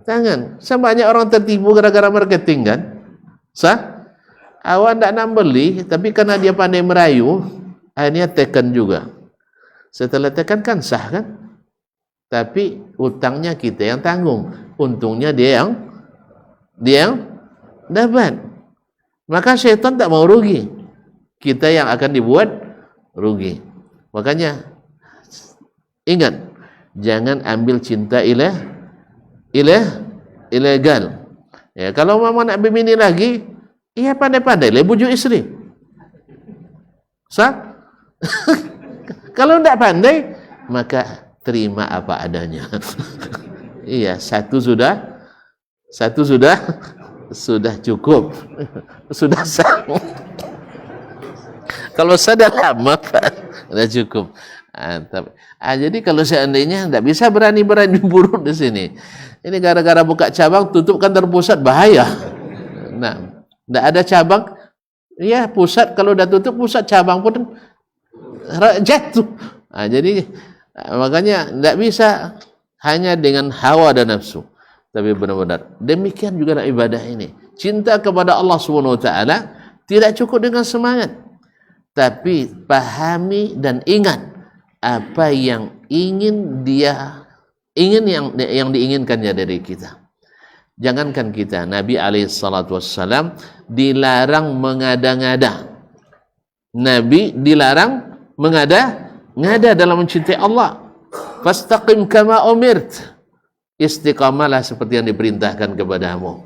Speaker 1: tangan. Banyak orang tertipu gara-gara marketing kan? Awak tidak nak beli, tapi karena dia pandai merayu, akhirnya tekan juga. Setelah tekan kan sah kan? Tapi utangnya kita yang tanggung. Untungnya dia yang dapat. Maka syaitan tak mau rugi. Kita yang akan dibuat rugi. Makanya ingat, jangan ambil cinta ilegal. Ya, kalau mama nak berbini lagi, iya pandai-pandai lah bujuk isteri. Kalau tidak pandai, maka terima apa adanya. Iya, satu sudah cukup. Sudah sah. Kalau sudah lama, sudah cukup. Jadi kalau seandainya tidak bisa berani buruk di sini, ini gara-gara buka cabang tutup kantor pusat, bahaya. Nah, tidak ada cabang, ya pusat kalau sudah tutup, pusat cabang pun jatuh. Jadi makanya tidak bisa hanya dengan hawa dan nafsu, tapi benar-benar demikian juga ibadah ini. Cinta kepada Allah Subhanahu wa taala tidak cukup dengan semangat, tapi pahami dan ingat apa yang yang diinginkannya dari kita. Jangankan kita, Nabi alaihissalam dilarang mengada-ngada. Nabi dilarang mengada-ngada dalam mencintai Allah. Fastaqim kama umirt. Istiqamalah seperti yang diperintahkan kepadamu.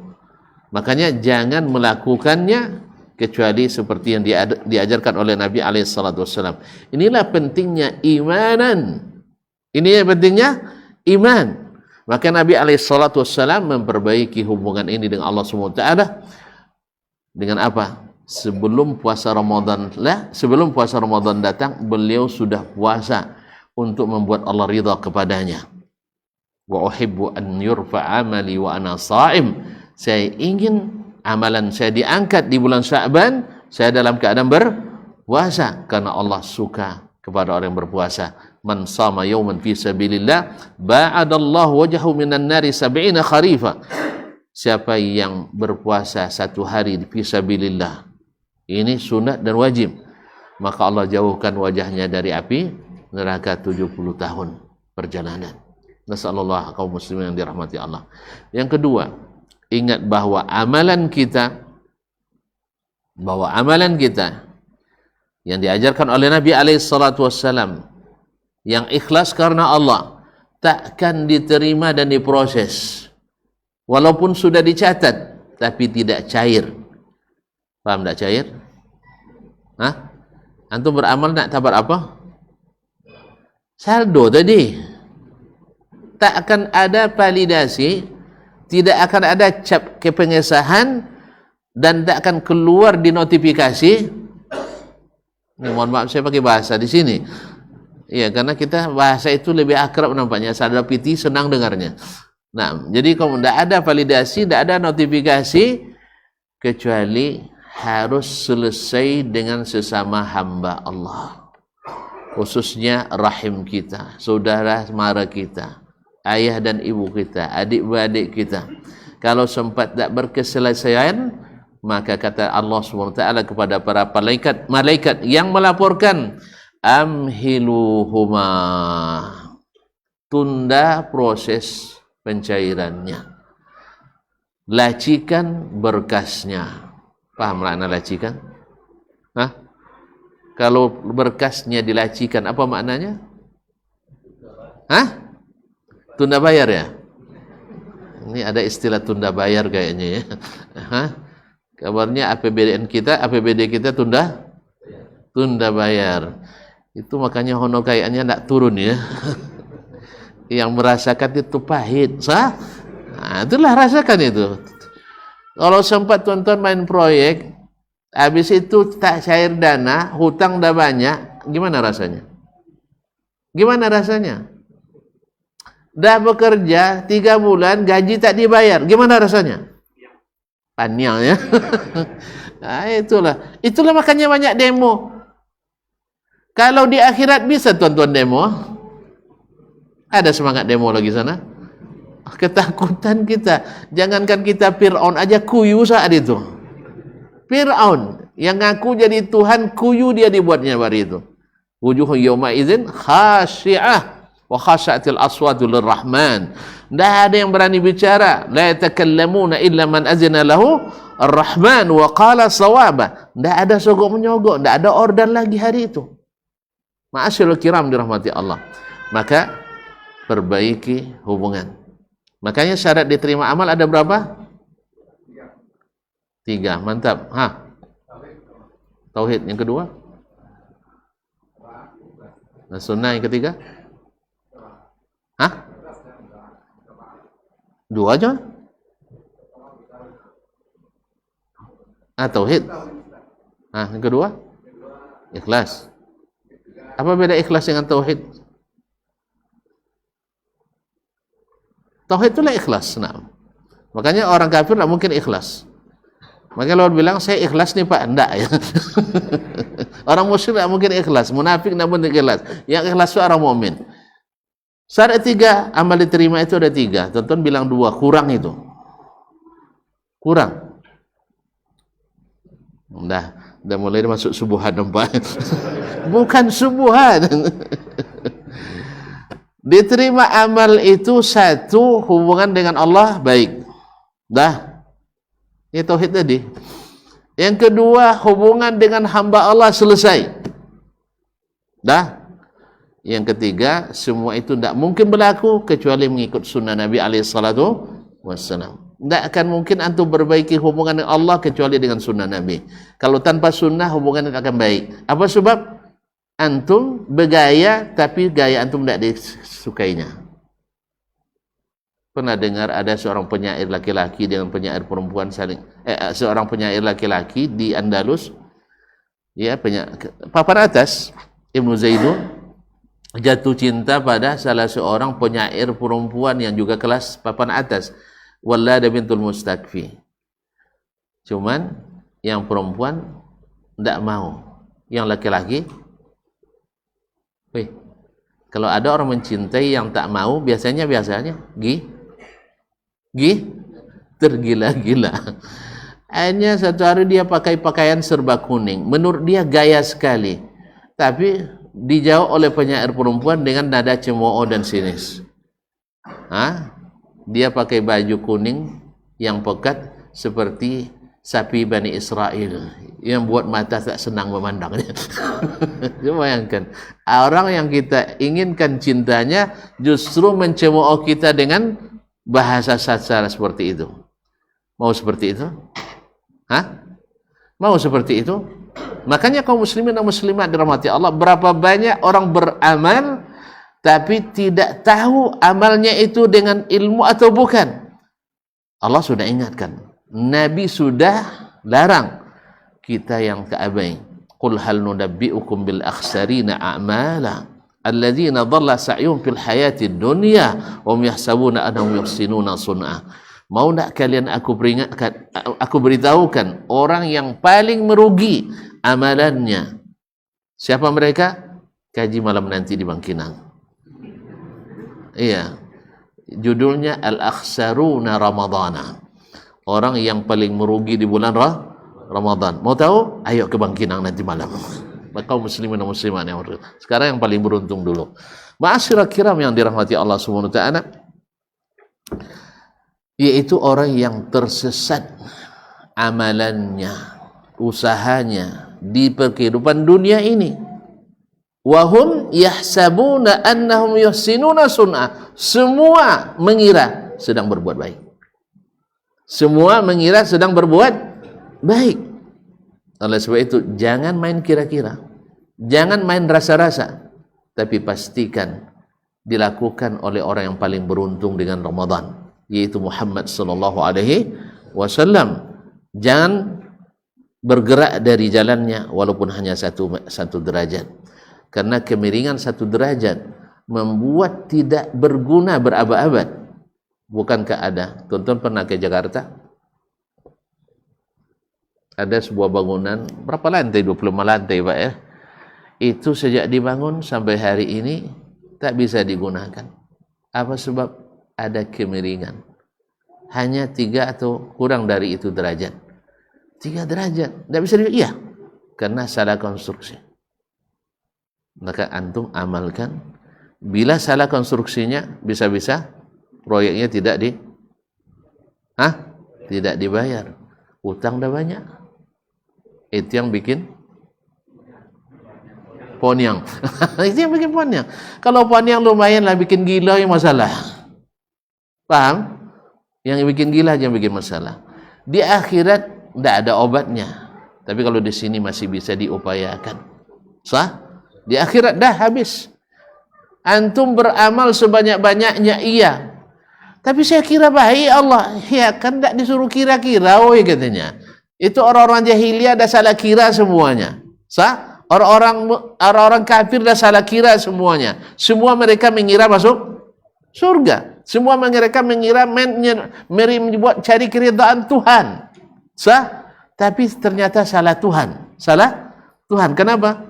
Speaker 1: Makanya jangan melakukannya kecuali seperti yang diajarkan oleh Nabi alaihissalam. Inilah pentingnya imanan. Ini pentingnya iman. Maka Nabi alaihissalam memperbaiki hubungan ini dengan Allah SWT dengan apa? Sebelum puasa Ramadan datang, beliau sudah puasa untuk membuat Allah ridha kepadanya. Wa uhibbu an yurfa amali wa ana sha'im. Saya ingin amalan saya diangkat di bulan Sya'ban, saya dalam keadaan berpuasa karena Allah suka kepada orang yang berpuasa. Man sama yawman fi sabilillah ba'adallahu wajhahu minan nari 70 kharifa. Siapa yang berpuasa satu hari fi sabilillah, ini sunat dan wajib, maka Allah jauhkan wajahnya dari api neraka 70 tahun perjalanan. Nasallallahu kaum muslimin yang dirahmati Allah. Yang kedua, ingat bahwa amalan kita yang diajarkan oleh Nabi alaihissalam yang ikhlas karena Allah takkan diterima dan diproses walaupun sudah dicatat tapi tidak cair. Paham tak cair? Antum beramal nak tabar apa? Saldo tadi. Tak akan ada validasi, tidak akan ada cap kepengesahan, dan tak akan keluar di notifikasi. Ini mohon maaf saya pakai bahasa di sini. Iya, karena kita bahasa itu lebih akrab nampaknya. Sadar piti senang dengarnya. Nah, jadi kalau tidak ada validasi, tidak ada notifikasi, kecuali harus selesai dengan sesama hamba Allah. Khususnya rahim kita, saudara mara kita, ayah dan ibu kita, adik-beradik kita. Kalau sempat tak berkeselesaian, maka kata Allah SWT kepada para malaikat yang melaporkan, amhiluhuma, tunda proses pencairannya, lacikan berkasnya. Paham makna lacikan? Kalau berkasnya dilacikan, apa maknanya? Tunda bayar ya? Ini ada istilah tunda bayar kayaknya ya. Kabarnya APBD kita tunda bayar. Itu makanya hono kayaknya tidak turun ya. Yang merasakan itu pahit. Itulah rasakan itu. Kalau sempat tuan-tuan main proyek, habis itu tak cair dana, hutang dah banyak, gimana rasanya? Dah bekerja 3 bulan, gaji tak dibayar, gimana rasanya? Panial ya. Itulah makanya banyak demo. Kalau di akhirat bisa tuan-tuan demo, ada semangat demo lagi sana. Ketakutan kita, jangankan kita Fir'aun aja kuyu saat itu. Fir'aun yang ngaku jadi Tuhan, kuyu dia dibuatnya hari itu. Wujuhun yawma idzin khashi'ah wa khashatil aswatu lirrahman. Tidak ada yang berani bicara. La yatakallamuna illa man azina lahu ar-rahman wa qala sawaba. Tidak ada sogok menyogok, tidak ada ordan lagi hari itu. Ma'asyiral kiram dirahmati Allah. Maka perbaiki hubungan. Makanya syarat diterima amal ada berapa? 3. Mantap. Tauhid yang kedua? Nah, sunnah yang ketiga? 2 aja? Tauhid. Yang kedua? Ikhlas. Apa beda ikhlas dengan tauhid? Tauhid itulah ikhlas. Makanya orang kafir tidak mungkin ikhlas. Makanya lawan bilang, saya ikhlas nih Pak. Enggak ya. Orang musyrik tak mungkin ikhlas, munafik tak mungkin ikhlas. Yang ikhlas itu orang mukmin. Syarat 3, amal diterima itu ada 3. Tonton bilang 2, kurang itu. Kurang. Dah mulai masuk subuhan nampak. Bukan subuhan. Diterima amal itu 1, hubungan dengan Allah baik. Dah. Ini tauhid tadi. Yang kedua, hubungan dengan hamba Allah selesai. Dah. Yang ketiga, semua itu tidak mungkin berlaku kecuali mengikut sunnah Nabi SAW. Tidak akan mungkin antum berbaiki hubungan dengan Allah kecuali dengan sunnah Nabi. Kalau tanpa sunnah, hubungan akan baik. Apa sebab? Antum bergaya, tapi gaya antum tidak disukainya. Pernah dengar ada seorang penyair laki-laki dengan penyair perempuan saling, seorang penyair laki-laki di Andalus, ya, papan atas, Ibnu Zaidun jatuh cinta pada salah seorang penyair perempuan yang juga kelas papan atas, Wallada bintul Mustakfi. Cuman yang perempuan tidak mau, yang laki-laki, kalau ada orang mencintai yang tak mau, biasanya tergila-gila. Hanya satu hari dia pakai pakaian serba kuning, menurut dia gaya sekali, tapi dijawab oleh penyair perempuan dengan nada cemooh dan sinis. Dia pakai baju kuning yang pekat seperti sapi Bani Israel yang buat mata tak senang memandangnya. Coba bayangkan, orang yang kita inginkan cintanya justru mencemooh kita dengan bahasa sastra seperti itu. Mau seperti itu? Mau seperti itu? Makanya kaum muslimin dan muslimat dirahmati Allah, berapa banyak orang beramal tapi tidak tahu amalnya itu dengan ilmu atau bukan. Allah sudah ingatkan, Nabi sudah larang, kita yang keabai. Qul hal nunabbi'ukum bil akhsarina a'mala alladzina dhalla sa'yuhum fil hayatid dunya wa hum yahsabuna annahum yuhsinuna sun'a. Mau nak kalian aku beritahukan orang yang paling merugi amalannya. Siapa mereka? Kaji malam nanti di Bangkinang. Iya. Judulnya Al-Akhsaruna Ramadana. Orang yang paling merugi di bulan Ramadan. Mau tahu? Ayo ke Bangkinang nanti malam. Kaum muslimin dan muslimat yang beruntung. Sekarang yang paling beruntung dulu. Ma'asyiral kiram yang dirahmati Allah Subhanahu wa taala, yaitu orang yang tersesat amalannya, usahanya di kehidupan dunia ini. Wahum yahsabuna annahum yuhsinuna sun'a. Semua mengira sedang berbuat baik. Semua mengira sedang berbuat baik. Oleh sebab itu, jangan main kira-kira, jangan main rasa-rasa, tapi pastikan dilakukan oleh orang yang paling beruntung dengan Ramadan, yaitu Muhammad sallallahu alaihi wasallam. Jangan bergerak dari jalannya walaupun hanya satu derajat, karena kemiringan 1 derajat membuat tidak berguna berabad-abad. Bukankah ada, tonton pernah ke Jakarta, ada sebuah bangunan berapa lantai, 25 lantai Pak ya, itu sejak dibangun sampai hari ini tak bisa digunakan. Apa sebab? Ada kemiringan, hanya 3 atau kurang dari itu derajat. 3 derajat, tidak bisa iya, karena salah konstruksi. Maka antum amalkan. Bila salah konstruksinya, bisa-bisa proyeknya tidak dibayar, utang dah banyak. Itu yang bikin ponyang. Itu yang bikin ponyang. Kalau ponyang lumayan lah, bikin gila yang masalah. Paham? Yang bikin gila aja yang bikin masalah. Di akhirat tidak ada obatnya, tapi kalau di sini masih bisa diupayakan. Sah? Di akhirat dah habis. Antum beramal sebanyak-banyaknya iya, tapi saya kira baik Allah. Ya kan tidak disuruh kira-kira, katanya. Itu orang-orang jahiliyah dah salah kira semuanya. Sah? Orang-orang kafir dah salah kira semuanya. Semua mereka mengira masuk surga. Semua mereka mengira membuat cari keridhaan Tuhan. Sah? Tapi ternyata salah Tuhan. Salah Tuhan. Kenapa?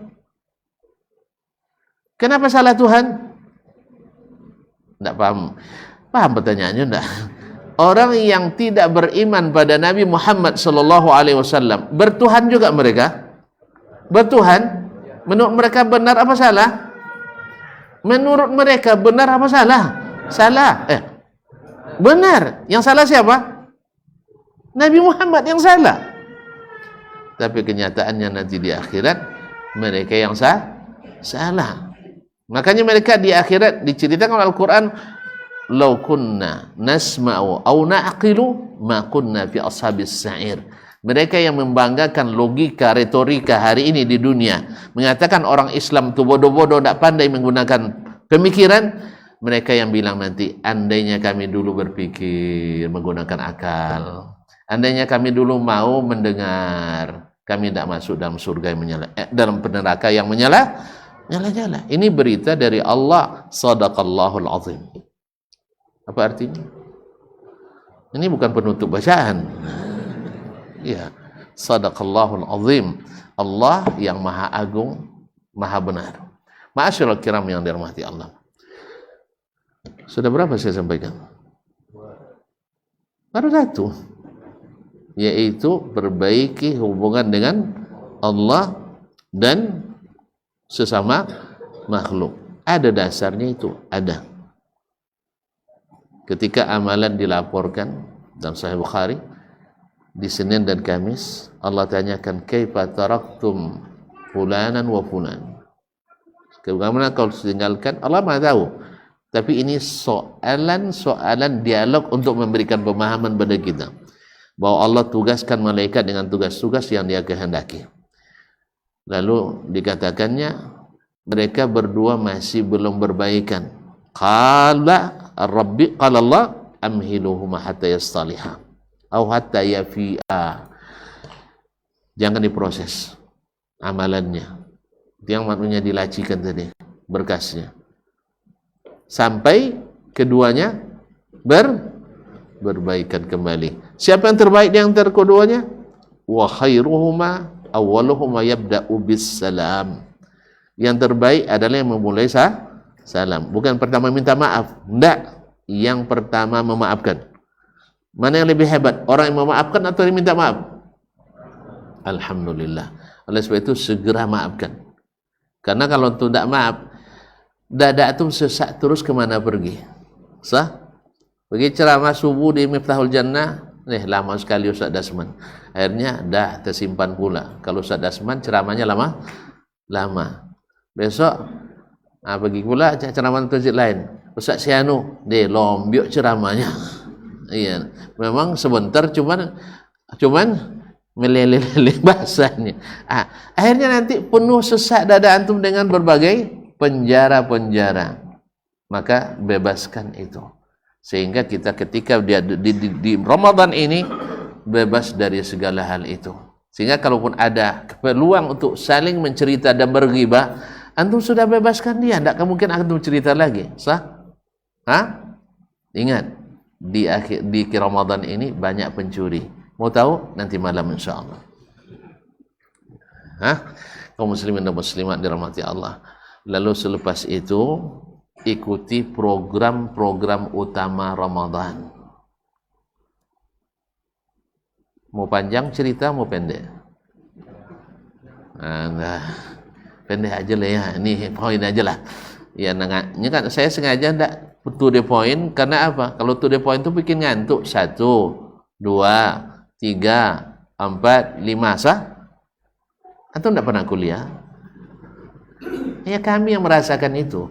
Speaker 1: Kenapa salah Tuhan? Tidak paham. Paham pertanyaannya enggak? Orang yang tidak beriman pada Nabi Muhammad sallallahu alaihi wasallam, bertuhan juga mereka? Bertuhan? Menurut mereka benar apa salah? Menurut mereka benar apa salah? Salah. Benar. Yang salah siapa? Nabi Muhammad yang salah. Tapi kenyataannya nanti di akhirat mereka yang salah. Makanya mereka di akhirat diceritakan oleh Al-Quran, "Lau kunna nasma'u aw na'qilu ma kunna fi ashabis sa'ir." Mereka yang membanggakan logika, retorika hari ini di dunia, mengatakan orang Islam itu bodoh-bodoh, tidak pandai menggunakan pemikiran, mereka yang bilang nanti, andainya kami dulu berpikir menggunakan akal, andainya kami dulu mau mendengar, kami tidak masuk dalam surga yang menyala, dalam neraka yang menyala. Ini berita dari Allah. Sadaqallahul azim. Apa artinya? Ini bukan penutup bacaan. Ya, sadaqallahul azim. Allah yang maha agung, maha benar. Ma'asyiral kiram yang dirahmati Allah. Sudah berapa saya sampaikan? Baru satu, yaitu perbaiki hubungan dengan Allah dan sesama makhluk. Ada dasarnya itu, ada. Ketika amalan dilaporkan dalam Sahih Bukhari di Senin dan Kamis, Allah tanyakan, kaifa taraktum fulanan wa fulan. Bagaimana kau tinggalkan? Allah Maha tahu. Tapi ini soalan dialog untuk memberikan pemahaman pada kita bahwa Allah tugaskan malaikat dengan tugas-tugas yang Dia kehendaki. Lalu dikatakannya mereka berdua masih belum berbaikan. Qala Rabbi, qala Allah, amhiluhuma hatta yastaliha atau hatta yafi'a. Jangan diproses amalannya. Yang maknanya dilacikan tadi berkasnya. Sampai keduanya berbaikan kembali. Siapa yang terbaik di antara keduanya? Wa khairuhuma awwaluhuma yabda'u bis salam. Yang terbaik adalah yang memulai salam. Bukan pertama minta maaf. Tidak. Yang pertama memaafkan. Mana yang lebih hebat? Orang yang memaafkan atau yang minta maaf? Alhamdulillah. Oleh sebab itu segera maafkan. Karena kalau tidak maaf, dada itu sesak terus kemana pergi. Sah? Pergi ceramah subuh di Miftahul Jannah, lama sekali Ustaz Dasman. Akhirnya dah tersimpan pula. Kalau Ustaz Dasman ceramahnya lama. Besok pergi pula ceramah masjid lain. Ustaz Sianu, dia lombiok ceramahnya. Iya, memang sebentar cuman meleleh bahasanya. Akhirnya nanti penuh sesak dada antum dengan berbagai penjara-penjara. Maka bebaskan itu. Sehingga kita ketika di Ramadan ini bebas dari segala hal itu. Sehingga kalaupun ada peluang untuk saling mencerita dan berghibah, antum sudah bebaskan dia, tidak mungkin antum cerita lagi. Sah? Ingat, di Ramadan ini banyak pencuri. Mau tahu? Nanti malam insyaAllah. Kaum muslimin dan muslimat dirahmati Allah. Lalu selepas itu ikuti program-program utama Ramadan. Mau panjang cerita, mau pendek? Pendek aja lah ya. Ini poin aja lah. Ya, ini kan saya sengaja tidak to the point. Karena apa? Kalau to the point itu bikin ngantuk. 1, 2, 3, 4, 5. Sah? Atau tidak pernah kuliah? Ya kami yang merasakan itu.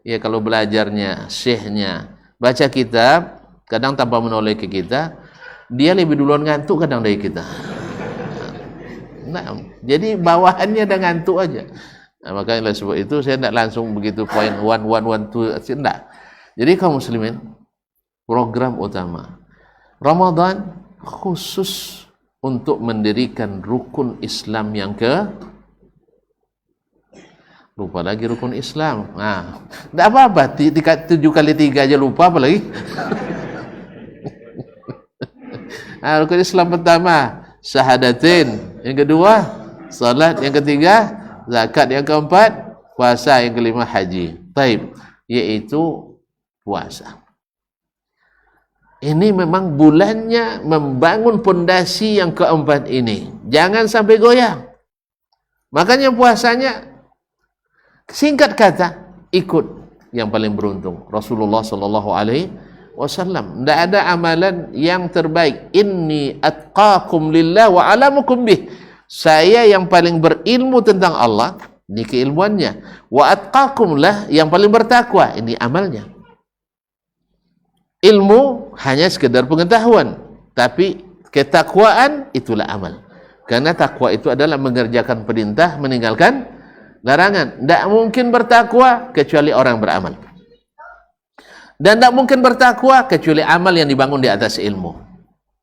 Speaker 1: Ya kalau belajarnya, syekhnya, baca kitab, kadang tanpa menoleh ke kita, dia lebih duluan ngantuk kadang dari kita. Nah, jadi bawahannya ada ngantuk aja. Makanya sebab itu saya tidak langsung begitu poin 1, 1, 2, tidak. Jadi kaum muslimin, program utama Ramadan khusus untuk mendirikan rukun Islam yang lupa lagi rukun Islam. Tidak apa-apa, 7 kali 3 aja lupa, apa lagi? Rukun Islam pertama syahadatin, yang kedua salat yang ketiga, zakat yang keempat, puasa yang kelima, haji. Taib, yaitu puasa. Ini memang bulannya membangun pondasi yang keempat ini. Jangan sampai goyah. Makanya puasanya, singkat kata, ikut yang paling beruntung. Rasulullah sallallahu alaihi wasallam. Tidak ada amalan yang terbaik. Inni atqakum lillah wa alamukum bih. Saya yang paling berilmu tentang Allah, ini keilmuannya. Wa atqakum lah, yang paling bertakwa, ini amalnya. Ilmu hanya sekedar pengetahuan, tapi ketakwaan itulah amal. Karena takwa itu adalah mengerjakan perintah, meninggalkan larangan. Tidak mungkin bertakwa kecuali orang beramal. Dan tidak mungkin bertakwa kecuali amal yang dibangun di atas ilmu.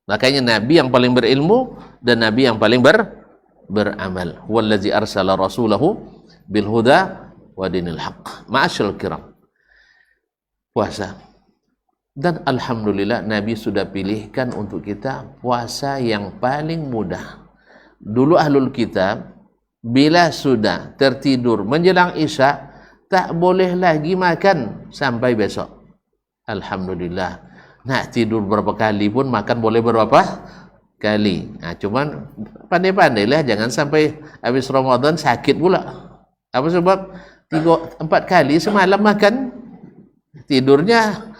Speaker 1: Makanya Nabi yang paling berilmu dan Nabi yang paling beramal. Wallazi arsala rasulahu bil huda wa dinil haqq. Ma'asyal kiram. Puasa. Dan alhamdulillah Nabi sudah pilihkan untuk kita puasa yang paling mudah. Dulu ahlul kitab bila sudah tertidur menjelang isya tak boleh lagi makan sampai besok. Alhamdulillah. Nak tidur berapa kali pun makan boleh berapa kali. Nah, cuman pandai-pandailah jangan sampai habis Ramadan sakit pula. Apa sebab 3-4 kali semalam makan, tidurnya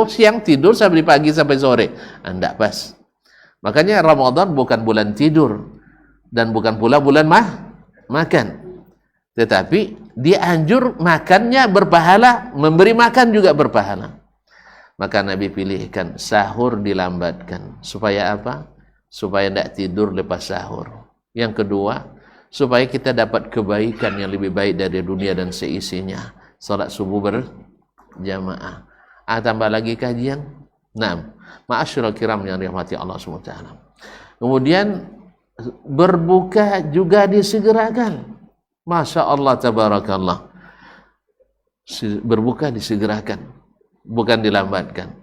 Speaker 1: siang tidur sampai pagi sampai sore. Tidak pas. Makanya Ramadan bukan bulan tidur dan bukan pula bulan makan. Tetapi dianjur makannya berpahala, memberi makan juga berpahala. Maka Nabi pilihkan sahur dilambatkan. Supaya apa? Supaya tidak tidur lepas sahur. Yang kedua, supaya kita dapat kebaikan yang lebih baik dari dunia dan seisinya. Salat subuh berjamaah. Tambah lagi kajian. Nah, ma'asyiral kiram yang dirahmati Allah SWT. Kemudian berbuka juga disegerakan. Masya Allah, tabarakallah. Berbuka disegerakan, bukan dilambatkan.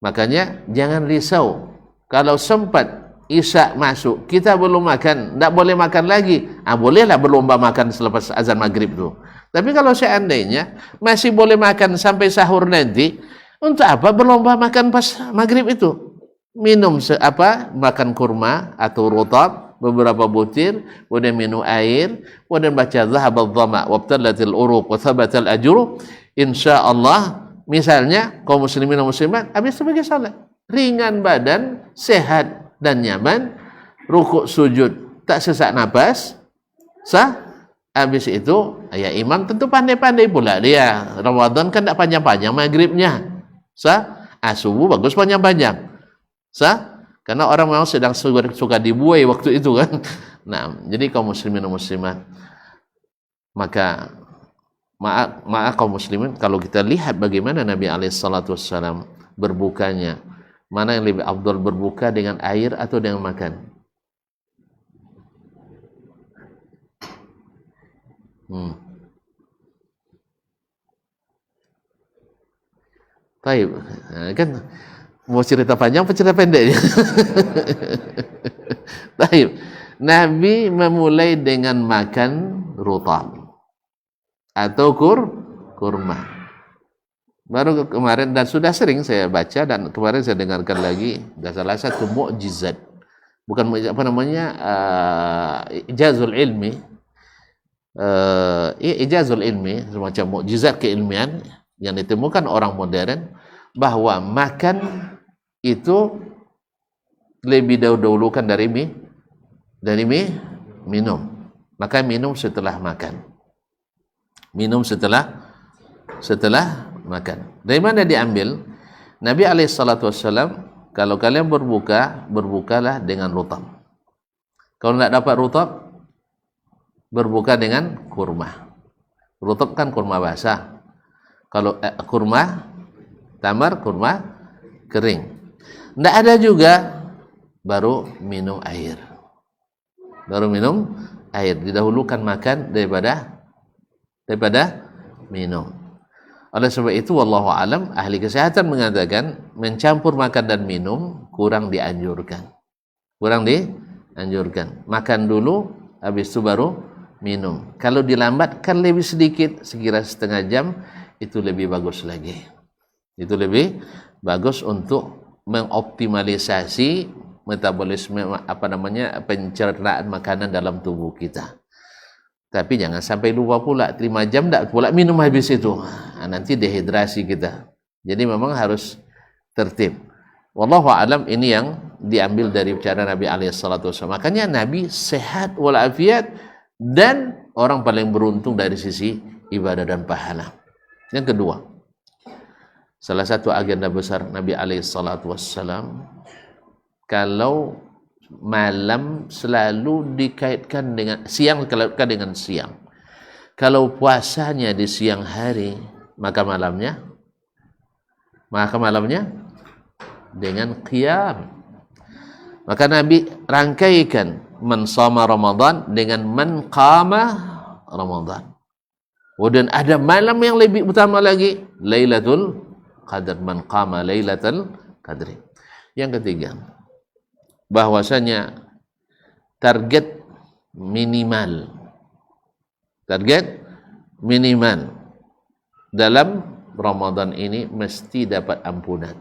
Speaker 1: Makanya jangan risau kalau sempat isya masuk kita belum makan, tidak boleh makan lagi. Bolehlah berlomba makan selepas azan maghrib itu. Tapi kalau seandainya masih boleh makan sampai sahur nanti, untuk apa berlomba makan pas maghrib itu? Minum makan kurma atau rutab beberapa butir, kemudian minum air, kemudian baca zahabal dhama wabtalatil uruq wa thabatal ajru. Insyaallah, misalnya kaum muslimin dan muslimat habis sebagai salat, ringan badan, sehat dan nyaman, rukuk sujud tak sesak nafas, sah. Habis itu ya imam tentu pandai-pandai pula dia. Ramadan kan tak panjang-panjang maghribnya, sah. Subuh bagus panjang-panjang, sah. Karena orang memang sedang suka dibuai waktu itu kan. Nah, jadi kaum muslimin dan muslimat, maka maaf kaum muslimin, kalau kita lihat bagaimana Nabi SAW berbukanya, mana yang lebih afdal, berbuka dengan air atau dengan makan? Baik, kan mau cerita panjang apa cerita pendek? Baik, Nabi memulai dengan makan rutab atau kurma. Baru kemarin, dan sudah sering saya baca dan kemarin saya dengarkan lagi, salah satu mukjizat, bukan apa namanya, ijazul ilmi, ijazul ilmi, semacam mukjizat keilmian yang ditemukan orang modern, bahwa makan itu lebih dahulukan dari minum. Maka minum setelah makan. Minum setelah makan. Dari mana diambil? Nabi SAW, kalau kalian berbuka, berbukalah dengan rutab. Kalau tidak dapat rutab, berbuka dengan kurma. Rutab kan kurma basah. Kalau kurma tamar, kurma kering. Tidak ada juga, baru minum air. Baru minum air. Didahulukan makan daripada minum. Oleh sebab itu, wallahu alam, ahli kesehatan mengatakan mencampur makan dan minum kurang dianjurkan. Kurang dianjurkan. Makan dulu, habis itu baru minum. Kalau dilambatkan lebih sedikit, sekira setengah jam, itu lebih bagus lagi. Itu lebih bagus untuk mengoptimalisasi metabolisme pencernaan makanan dalam tubuh kita. Tapi jangan sampai lupa pula 5 jam tak pula minum habis itu. Nanti dehidrasi kita. Jadi memang harus tertib. Wallahu a'lam, ini yang diambil dari bicara Nabi alaihi salatu wasallam. Makanya Nabi sehat walafiat dan orang paling beruntung dari sisi ibadah dan pahala. Yang kedua, salah satu agenda besar Nabi alaihi salatu wassalam, kalau malam selalu dikaitkan dengan siang, dikaitkan dengan siang. Kalau puasanya di siang hari, maka malamnya dengan qiyam. Maka Nabi rangkaikan man shama Ramadan dengan man qama Ramadan. Kemudian ada malam yang lebih utama lagi, Lailatul Qadar, man qama Lailatul Qadri. Yang ketiga, bahwasanya target minimal dalam Ramadan ini mesti dapat ampunan.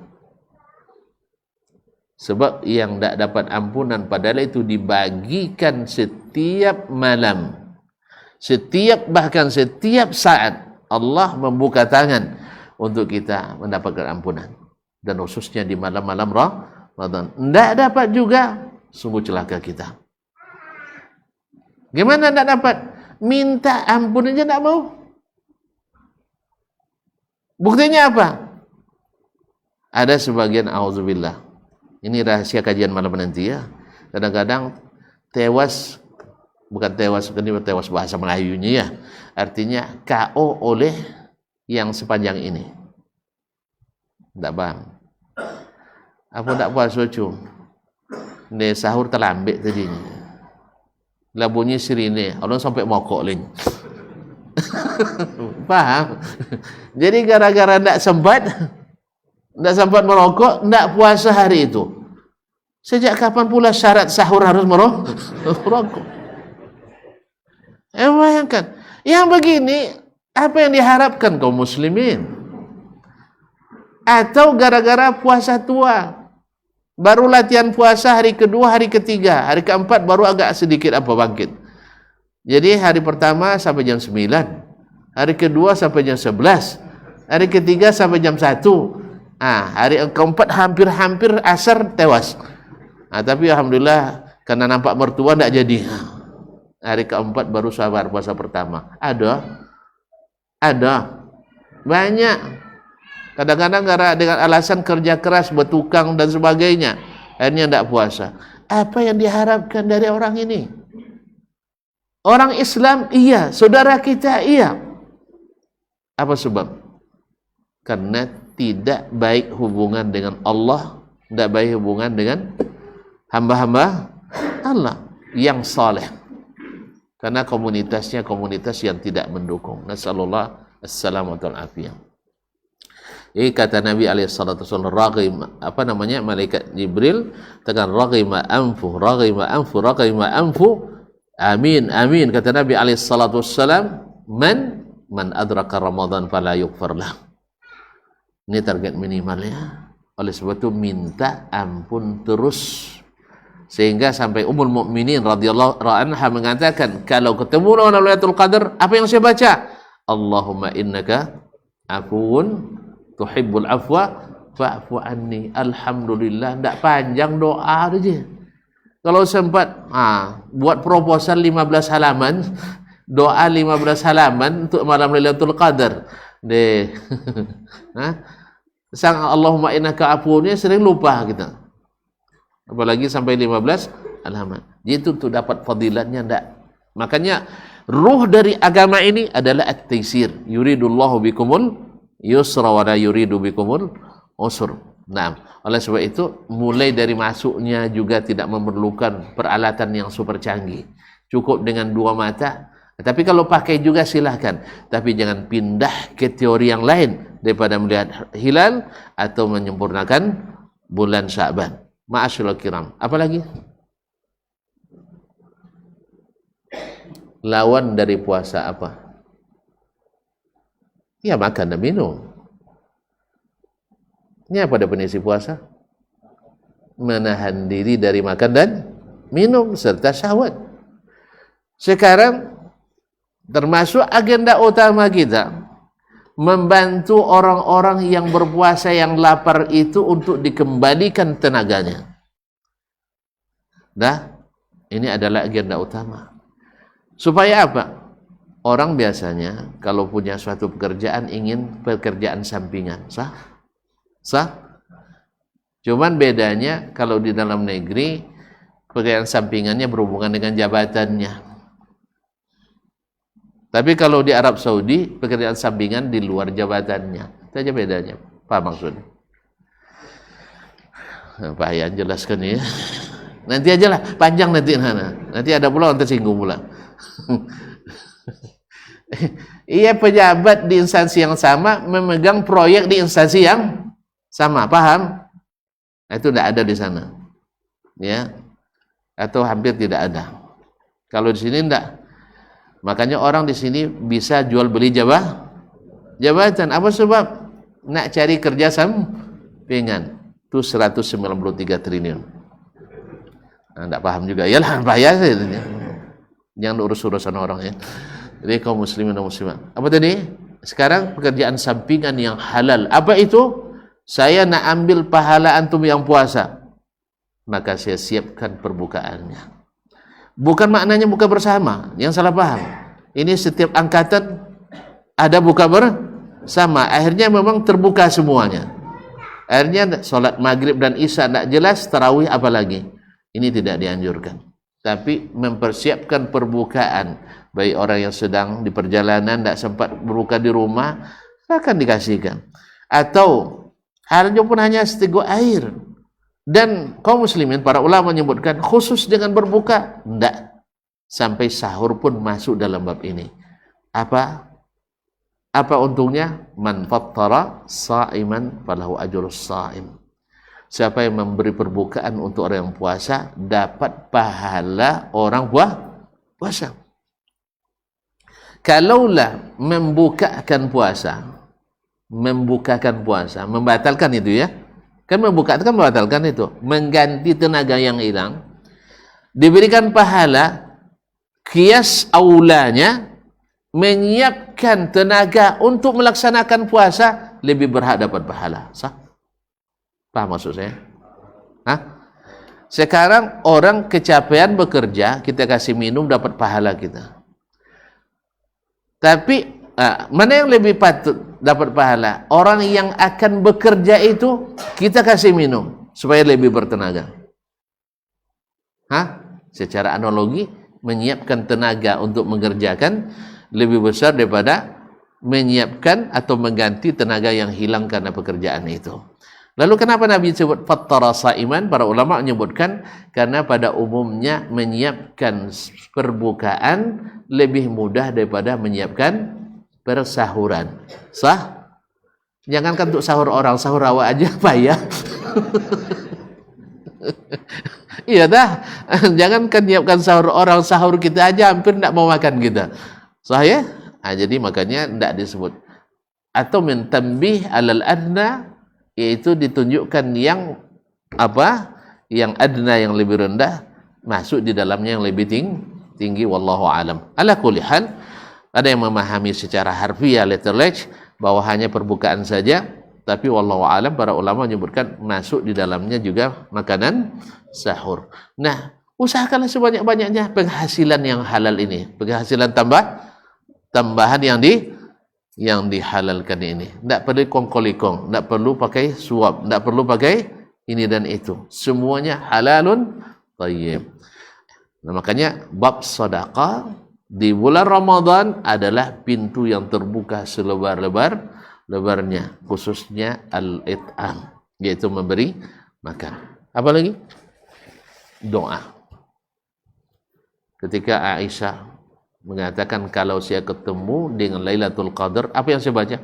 Speaker 1: Sebab yang tak dapat ampunan padahal itu dibagikan setiap malam, bahkan setiap saat Allah membuka tangan untuk kita mendapatkan ampunan, dan khususnya di malam-malam Ramadan. Tidak dapat juga, sungguh celaka kita. Gimana tidak dapat? Minta ampun aja tidak mau. Buktinya apa? Ada sebagian, auzubillah, ini rahasia kajian malam nanti ya, kadang-kadang tewas bahasa Melayunya ya, artinya KO oleh yang sepanjang ini. Tak paham. Apa tak puas lucu? Ini sahur terlambat tadinya. Lah bunyi sirine, orang sampai mokok lagi. Paham? Jadi gara-gara tak sempat merokok, tak puasa hari itu. Sejak kapan pula syarat sahur harus merokok? Bayangkan, yang begini apa yang diharapkan kaum muslimin? Atau gara-gara puasa tua, baru latihan puasa hari kedua, hari ketiga, hari keempat baru agak sedikit bangkit. Jadi hari pertama sampai jam 9, hari kedua sampai jam 11, hari ketiga sampai jam 1. Hari keempat hampir asar tewas. Tapi alhamdulillah karena nampak mertua tidak jadi. Hari keempat baru sabar puasa pertama. Ada banyak. Kadang-kadang dengan alasan kerja keras, bertukang dan sebagainya, akhirnya tidak puasa. Apa yang diharapkan dari orang ini? Orang Islam iya, saudara kita iya. Apa sebab? Karena tidak baik hubungan dengan Allah, tidak baik hubungan dengan hamba-hamba Allah yang saleh. Karena komunitasnya komunitas yang tidak mendukung. Nasallallahu assalamu alaihi. Kata Nabi SAW, malaikat Jibril tekan raghima anfu, amin. Kata Nabi SAW, man adraka Ramadan fala yughfar lah. Ini target minimalnya. Oleh sebab itu minta ampun terus, sehingga sampai Ummul Mukminin radhiyallahu anha mengatakan, kalau ketemu dengan Lailatul Qadar, apa yang saya baca? Allahumma innaka afuwun tuhibbul afwa fa'fu anni. Alhamdulillah, tidak panjang doa saja. Kalau sempat buat proposal 15 halaman, doa 15 halaman untuk malam Lailatul Qadar. Sang Allahumma innaka afuwun sering lupa kita. Apalagi sampai 15 halaman. Jadi itu untuk dapat fadilatnya tidak. Makanya ruh dari agama ini adalah at-taisir. Yuridullahu bikumul yusra wa la yuridu bikumul usr. Nah, oleh sebab itu mulai dari masuknya juga tidak memerlukan peralatan yang super canggih. Cukup dengan 2 mata. Tapi kalau pakai juga silahkan. Tapi jangan pindah ke teori yang lain daripada melihat hilal atau menyempurnakan bulan Sya'ban. Ma'asyiral kiram. Apa lagi? Lawan dari puasa apa? Ya makan dan minum. Ini apa definisi puasa? Menahan diri dari makan dan minum serta syahwat. Sekarang termasuk agenda utama kita membantu orang-orang yang berpuasa yang lapar itu untuk dikembalikan tenaganya. Nah, ini adalah agenda utama. Supaya apa? Orang biasanya kalau punya suatu pekerjaan ingin pekerjaan sampingan, sah? Sah? Cuman bedanya kalau di dalam negeri pekerjaan sampingannya berhubungan dengan jabatannya. Tapi kalau di Arab Saudi pekerjaan sampingan di luar jabatannya. Itu aja bedanya. Paham maksudnya? Payah jelaskan ya. Nanti aja lah, panjang nanti. Nanti ada pula orang tersinggung pula. Ia pejabat di instansi yang sama memegang proyek di instansi yang sama, paham? Itu tidak ada di sana, ya, atau hampir tidak ada. Kalau di sini tidak, makanya orang di sini bisa jual beli jabatan. Apa sebab? Nak cari kerja sampingan. Itu 193 triliun. Nah, tidak paham juga, yalah bahaya sih. Jangan urus-urusan orang ya. Jadi kaum muslimin dan muslimat. Apa tadi? Sekarang pekerjaan sampingan yang halal. Apa itu? Saya nak ambil pahala antum yang puasa. Maka saya siapkan perbukaannya. Bukan maknanya buka bersama. Yang salah paham. Ini setiap angkatan ada buka bersama. Akhirnya memang terbuka semuanya. Akhirnya solat maghrib dan isya tidak jelas, tarawih apalagi. Ini tidak dianjurkan. Tapi mempersiapkan perbukaan bagi orang yang sedang di perjalanan tidak sempat berbuka di rumah akan dikasihkan. Atau halnya pun hanya seteguk air. Dan kaum muslimin, para ulama menyebutkan khusus dengan berbuka tidak, sampai sahur pun masuk dalam bab ini. Apa untungnya? Man fattara sa'iman falahu ajrus sha'im. Siapa yang memberi perbukaan untuk orang yang puasa dapat pahala orang puasa. Kalaulah membukakan puasa, membatalkan itu ya. Kan membatalkan itu, mengganti tenaga yang hilang, diberikan pahala, kias aulanya menyiapkan tenaga untuk melaksanakan puasa lebih berhak dapat pahala. Sah? Paham maksud saya? Hah? Sekarang orang kecapean bekerja, kita kasih minum dapat pahala kita. Tapi mana yang lebih patut dapat pahala? Orang yang akan bekerja itu kita kasih minum supaya lebih bertenaga. Hah? Secara analogi, menyiapkan tenaga untuk mengerjakan lebih besar daripada menyiapkan atau mengganti tenaga yang hilang karena pekerjaan itu. Lalu kenapa Nabi sebut fattara sa'iman? Para ulama menyebutkan karena pada umumnya menyiapkan perbukaan lebih mudah daripada menyiapkan persahuran. Sah? Jangankan untuk sahur orang, sahur awak aja payah. Iya dah. Jangankan menyiapkan sahur orang, sahur kita aja hampir tidak mau makan kita. Sah ya? Nah, jadi makanya tidak disebut. Atau min tanbih alal adna, yaitu ditunjukkan yang apa? Yang adna, yang lebih rendah masuk di dalamnya yang lebih tinggi. Wallahu alam. Ala kulli hal, ada yang memahami secara harfiah letterlech bahwa hanya perbukaan saja, tapi wallahu alam para ulama menyebutkan masuk di dalamnya juga makanan sahur. Nah, usahakanlah sebanyak-banyaknya penghasilan yang halal ini, penghasilan tambahan yang dihalalkan ini. Tidak perlu kongkolikong, tidak perlu pakai suap, tidak perlu pakai ini dan itu. Semuanya halalun thayyib. Nah, makanya bab sedekah di bulan Ramadan adalah pintu yang terbuka selebar-lebarnya, khususnya al-it'am, yaitu memberi makan. Apa lagi? Doa. Ketika Aisyah mengatakan kalau saya ketemu dengan Lailatul Qadar, apa yang saya baca?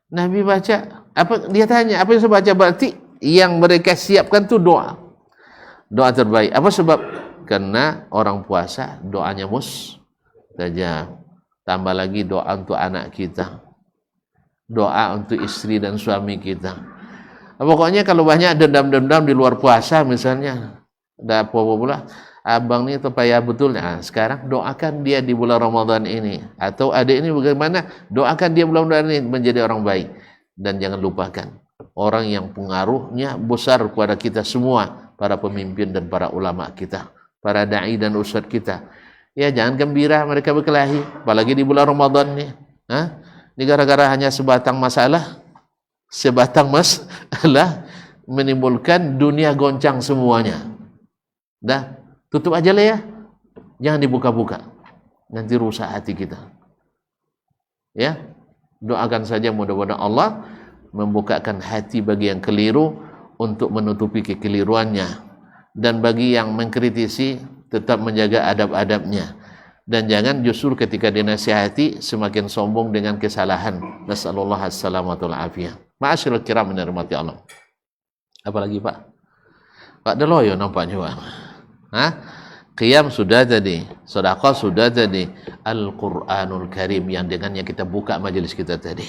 Speaker 1: Nabi baca, apa dia tanya, apa yang saya baca? Berarti yang mereka siapkan itu doa. Doa terbaik. Apa sebab? Karena orang puasa doanya Tajam. Tambah lagi doa untuk anak kita, doa untuk istri dan suami kita. Pokoknya kalau banyak dendam-dendam di luar puasa misalnya, ada apa-apa pula, abang ini itu payah betul. Nah, sekarang doakan dia di bulan Ramadan ini, atau adik ini bagaimana, doakan dia bulan Ramadan ini menjadi orang baik. Dan jangan lupakan orang yang pengaruhnya besar kepada kita semua, para pemimpin dan para ulama kita, para da'i dan ustadz kita. Ya jangan gembira mereka berkelahi, apalagi di bulan Ramadan nih. Ini gara-gara hanya sebatang masalah menimbulkan dunia goncang semuanya. Dah, tutup aja lah ya, jangan dibuka-buka, nanti rusak hati kita. Ya, doakan saja mudah-mudahan Allah membukakan hati bagi yang keliru untuk menutupi kekeliruannya, dan bagi yang mengkritisi tetap menjaga adab-adabnya, dan jangan justru ketika dinasihati semakin sombong dengan kesalahan. Nasallallahu as-salamatul afiyah. Ma'asyiral kiram menikmati Allah. Apalagi Pak? Pak Deloyo nampaknya Pak. Qiyam sudah tadi, sedekah sudah tadi, Al-Qur'anul Karim yang dengannya kita buka majelis kita tadi.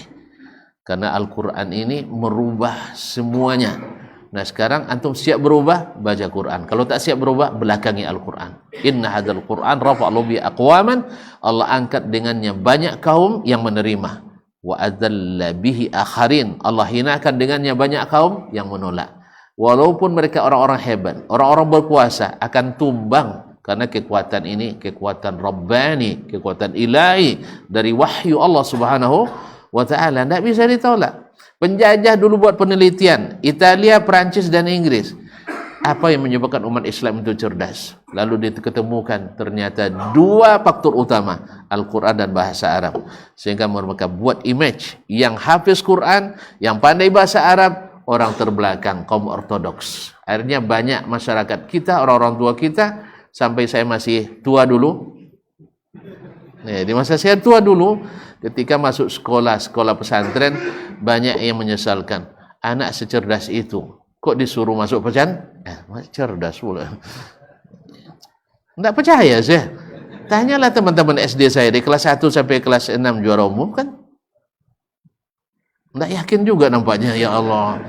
Speaker 1: Karena Al-Qur'an ini merubah semuanya. Nah sekarang antum siap berubah, baca Quran. Kalau tak siap berubah, belakangi Al-Quran. Inna hadzal Quran rafa'allahu bi aqwaman, Allah angkat dengannya banyak kaum yang menerima. Wa adzalla bihi akharin, Allah hinakan dengannya banyak kaum yang menolak. Walaupun mereka orang-orang hebat, orang-orang berkuasa, akan tumbang karena kekuatan ini kekuatan Rabbani, kekuatan ilahi dari wahyu Allah Subhanahu wa ta'ala, tidak bisa ditolak. Penjajah dulu buat penelitian, Italia, Perancis, dan Inggris. Apa yang menyebabkan umat Islam itu cerdas? Lalu diketemukan ternyata dua faktor utama, Al-Quran dan bahasa Arab. Sehingga mereka buat image yang hafiz Quran, yang pandai bahasa Arab, orang terbelakang, kaum ortodoks. Akhirnya banyak masyarakat kita, orang-orang tua kita, sampai saya masih tua dulu. Di masa saya tua dulu, ketika masuk sekolah pesantren, banyak yang menyesalkan, anak secerdas itu kok disuruh masuk pesantren? Cerdas pula. Tidak percaya saya. Tanyalah teman-teman SD saya di kelas 1 sampai kelas 6 juara umum kan. Tidak yakin juga nampaknya, ya Allah.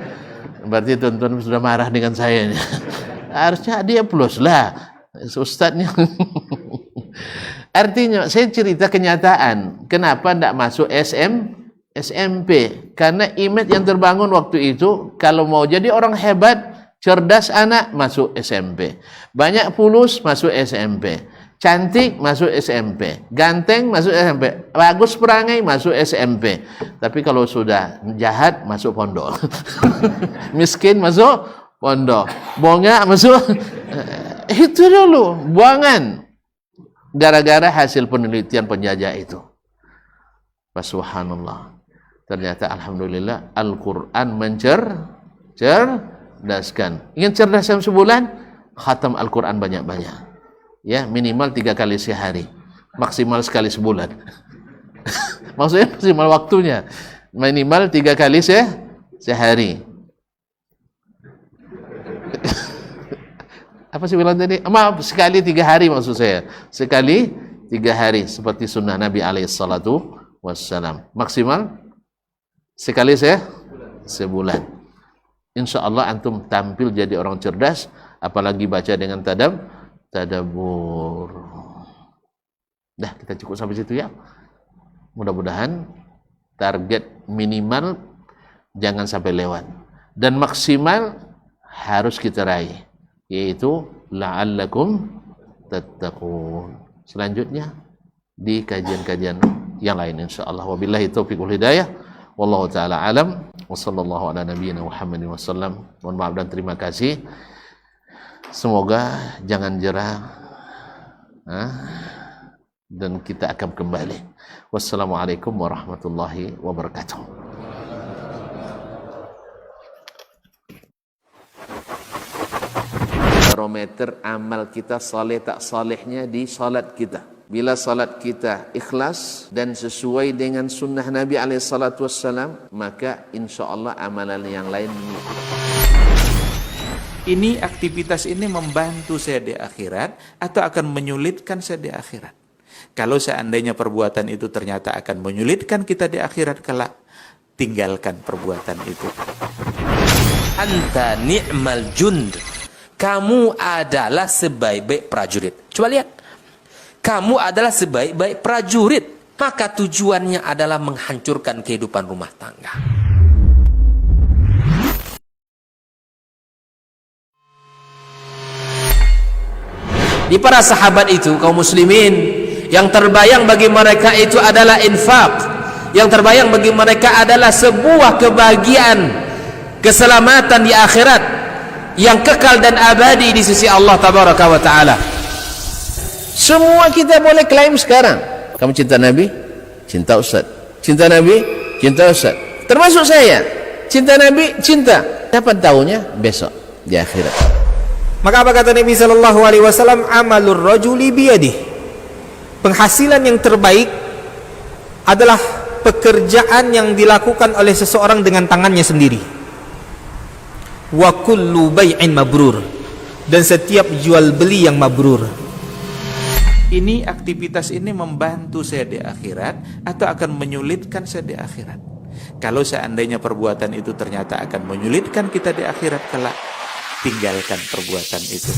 Speaker 1: Berarti tuan-tuan sudah marah dengan saya. Harusnya dia plus lah, ustadznya. Artinya saya cerita kenyataan. Kenapa tidak masuk SMP? Karena image yang terbangun waktu itu, kalau mau jadi orang hebat, cerdas anak, masuk SMP. Banyak fulus, masuk SMP. Cantik, masuk SMP. Ganteng, masuk SMP. Bagus perangai, masuk SMP. Tapi kalau sudah jahat, masuk pondok. Miskin, masuk pondok. Bongak, masuk. Itu dulu, buangan. Gara-gara hasil penelitian penjajah itu. Subhanallah. Ternyata alhamdulillah Al-Quran mencerdaskan. Ingin cerdas dalam sebulan? Khatam Al-Quran banyak-banyak. Ya, minimal 3 kali sehari. Maksimal sekali sebulan. Maksudnya maksimal waktunya. Minimal 3 kali sehari. Apa sih bilang tadi? Maaf, sekali 3 hari maksud saya. Sekali 3 hari seperti sunnah Nabi alaihissalatu wassalam. Maksimal sekali sebulan. Insya Allah antum tampil jadi orang cerdas, apalagi baca dengan tadabbur. Dah, kita cukup sampai situ ya. Mudah-mudahan target minimal jangan sampai lewat, dan maksimal harus kita raih, yaitu la'allakum tattaqun. Selanjutnya di kajian-kajian yang lain insyaallah. Wabillahi taufiq wal hidayah. Wallahu taala alam. Wa sallallahu ala nabiyyina Muhammadin wasallam. Mohon maaf dan terima kasih. Semoga jangan jerah. Dan kita akan kembali. Wassalamualaikum warahmatullahi wabarakatuh. Barometer amal kita saleh tak salehnya di salat kita. Bila salat kita ikhlas dan sesuai dengan sunnah Nabi SAW, maka insya Allah amalan yang lain mengikuti.
Speaker 2: Ini aktivitas ini membantu saya di akhirat atau akan menyulitkan saya di akhirat? Kalau seandainya perbuatan itu ternyata akan menyulitkan kita di akhirat kelak, tinggalkan perbuatan itu.
Speaker 3: Anta ni'mal jund. Kamu adalah sebaik-baik prajurit. Coba lihat. Kamu adalah sebaik-baik prajurit. Maka tujuannya adalah menghancurkan kehidupan rumah tangga. Di para sahabat itu, kaum muslimin, yang terbayang bagi mereka itu adalah infak. Yang terbayang bagi mereka adalah sebuah kebahagiaan, keselamatan di akhirat yang kekal dan abadi di sisi Allah Tabaraka wa Ta'ala.
Speaker 1: Semua kita boleh klaim sekarang. Kamu cinta Nabi? Cinta Ustaz. Cinta Nabi? Cinta Ustaz. Termasuk saya. Cinta Nabi? Cinta. Kapan tahunya? Besok di akhirat.
Speaker 4: Maka apa kata Nabi sallallahu alaihi wasallam? Amalur rajuli biyadih. Penghasilan yang terbaik adalah pekerjaan yang dilakukan oleh seseorang dengan tangannya sendiri. Wa kullu bai'in mabrur. Dan setiap jual beli yang mabrur.
Speaker 2: Ini aktivitas ini membantu saya di akhirat atau akan menyulitkan saya di akhirat. Kalau seandainya perbuatan itu ternyata akan menyulitkan kita di akhirat kelak, tinggalkan perbuatan itu.